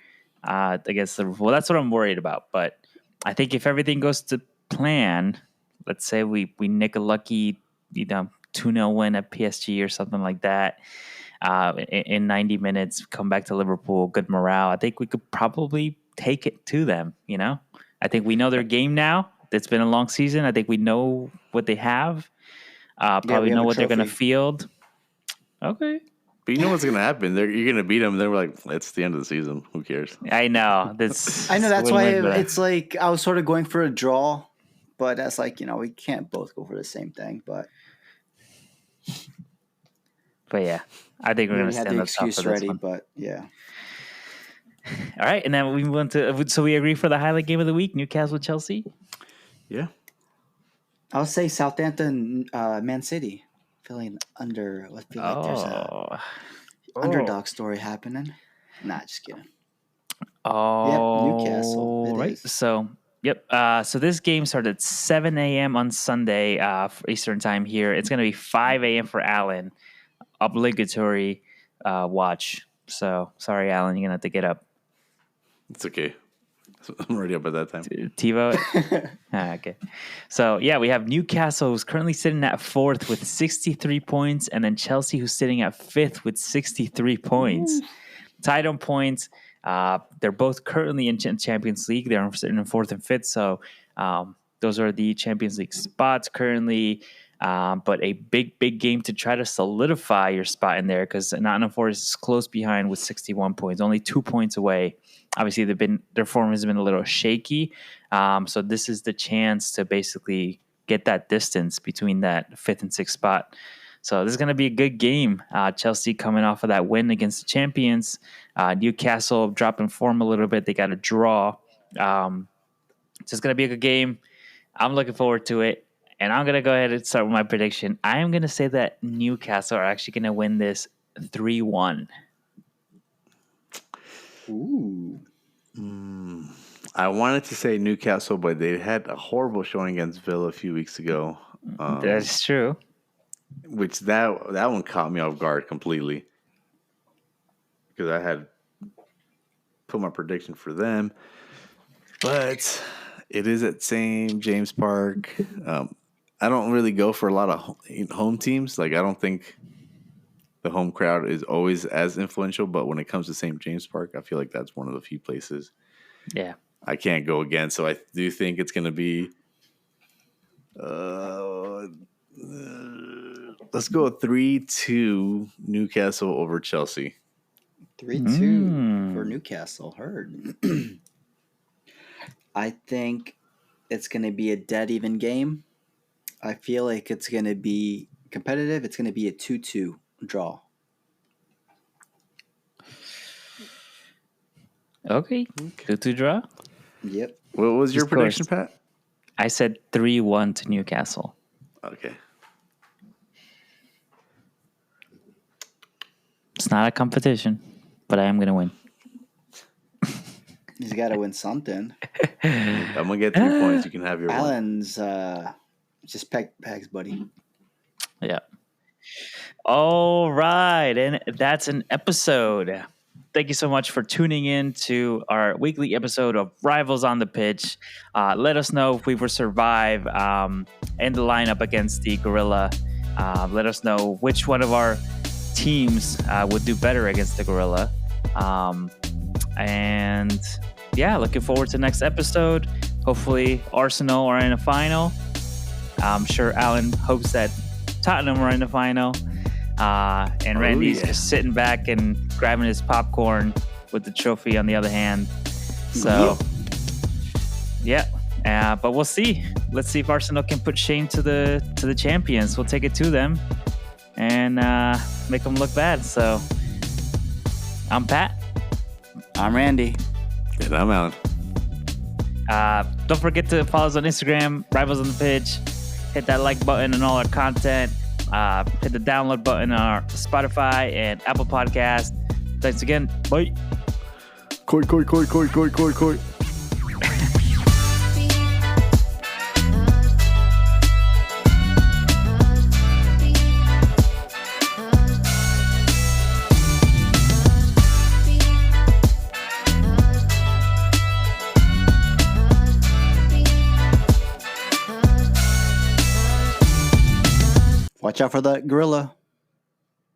against Liverpool. That's what I'm worried about. But I think if everything goes to plan, let's say we nick a lucky 2-0 win at PSG or something like that in 90 minutes, come back to Liverpool, good morale. I think we could probably take it to them, I think we know their game now. It's been a long season. I think we know what they have. Probably we have know a what they're going to trophy. field. Okay. But you know what's going to happen? You're going to beat them. They're like, it's the end of the season. Who cares? I know. I know that's why win-win, but- it's like I was sort of going for a draw, but that's like we can't both go for the same thing. But yeah, I think we're going we to had stand the up top for excuse this ready. one. But yeah, All right, and then we move on to. So we agree for the highlight game of the week: Newcastle, Chelsea. Yeah. I'll say Southampton, Man City. Feeling under. I feel like there's a underdog story happening. Nah, just kidding. Newcastle, it Right. is. So, yep. So this game started at 7 a.m. on Sunday for Eastern time here. It's going to be 5 a.m. for Alan. Obligatory watch. So, sorry, Alan, you're going to have to get up. It's okay. I'm already up at that time. TiVo? Okay. So, yeah, we have Newcastle, who's currently sitting at 4th with 63 points, and then Chelsea, who's sitting at 5th with 63 points. Tied on points. They're both currently in Champions League. They're sitting in 4th and 5th. So, those are the Champions League spots currently. But a big game to try to solidify your spot in there because Nottingham Forest is close behind with 61 points, only 2 points away. Obviously, their form has been a little shaky. So this is the chance to basically get that distance between that 5th and 6th spot. So this is going to be a good game. Chelsea coming off of that win against the champions. Newcastle dropping form a little bit. They got a draw. So it's going to be a good game. I'm looking forward to it. And I'm going to go ahead and start with my prediction. I am going to say that Newcastle are actually going to win this 3-1. Ooh. I wanted to say Newcastle, but they had a horrible showing against Villa a few weeks ago. That's true. Which that one caught me off guard completely. Because I had put my prediction for them. But it is at St. James Park. I don't really go for a lot of home teams. Like, I don't think the home crowd is always as influential. But when it comes to St. James Park, I feel like that's one of the few places I can't go against. So I do think it's going to be let's go 3-2 Newcastle over Chelsea. 3-2 for Newcastle. Heard. I think it's going to be a dead even game. I feel like it's going to be competitive. It's going to be a 2-2 draw. Okay. 2-2 draw. Yep. What was your prediction, Pat? I said 3-1 to Newcastle. Okay. It's not a competition, but I am going to win. He's got to win something. I'm going to get 3 points. You can have your one. Alan's just pegs, buddy. Yeah. All right. And that's an episode. Thank you so much for tuning in to our weekly episode of Rivals on the Pitch. Let us know if we will survive in the lineup against the Gorilla. Let us know which one of our teams would do better against the Gorilla. And yeah, looking forward to the next episode. Hopefully Arsenal are in a final. I'm sure Alan hopes that Tottenham are in the final. And Randy's just sitting back and grabbing his popcorn with the trophy on the other hand. So, but we'll see. Let's see if Arsenal can put shame to the champions. We'll take it to them and make them look bad. So, I'm Pat. I'm Randy. And I'm Alan. Don't forget to follow us on Instagram, Rivals on the Pitch. Hit that like button on all our content. Hit the download button on our Spotify and Apple Podcast. Thanks again. Bye. Koi. Watch out for that gorilla.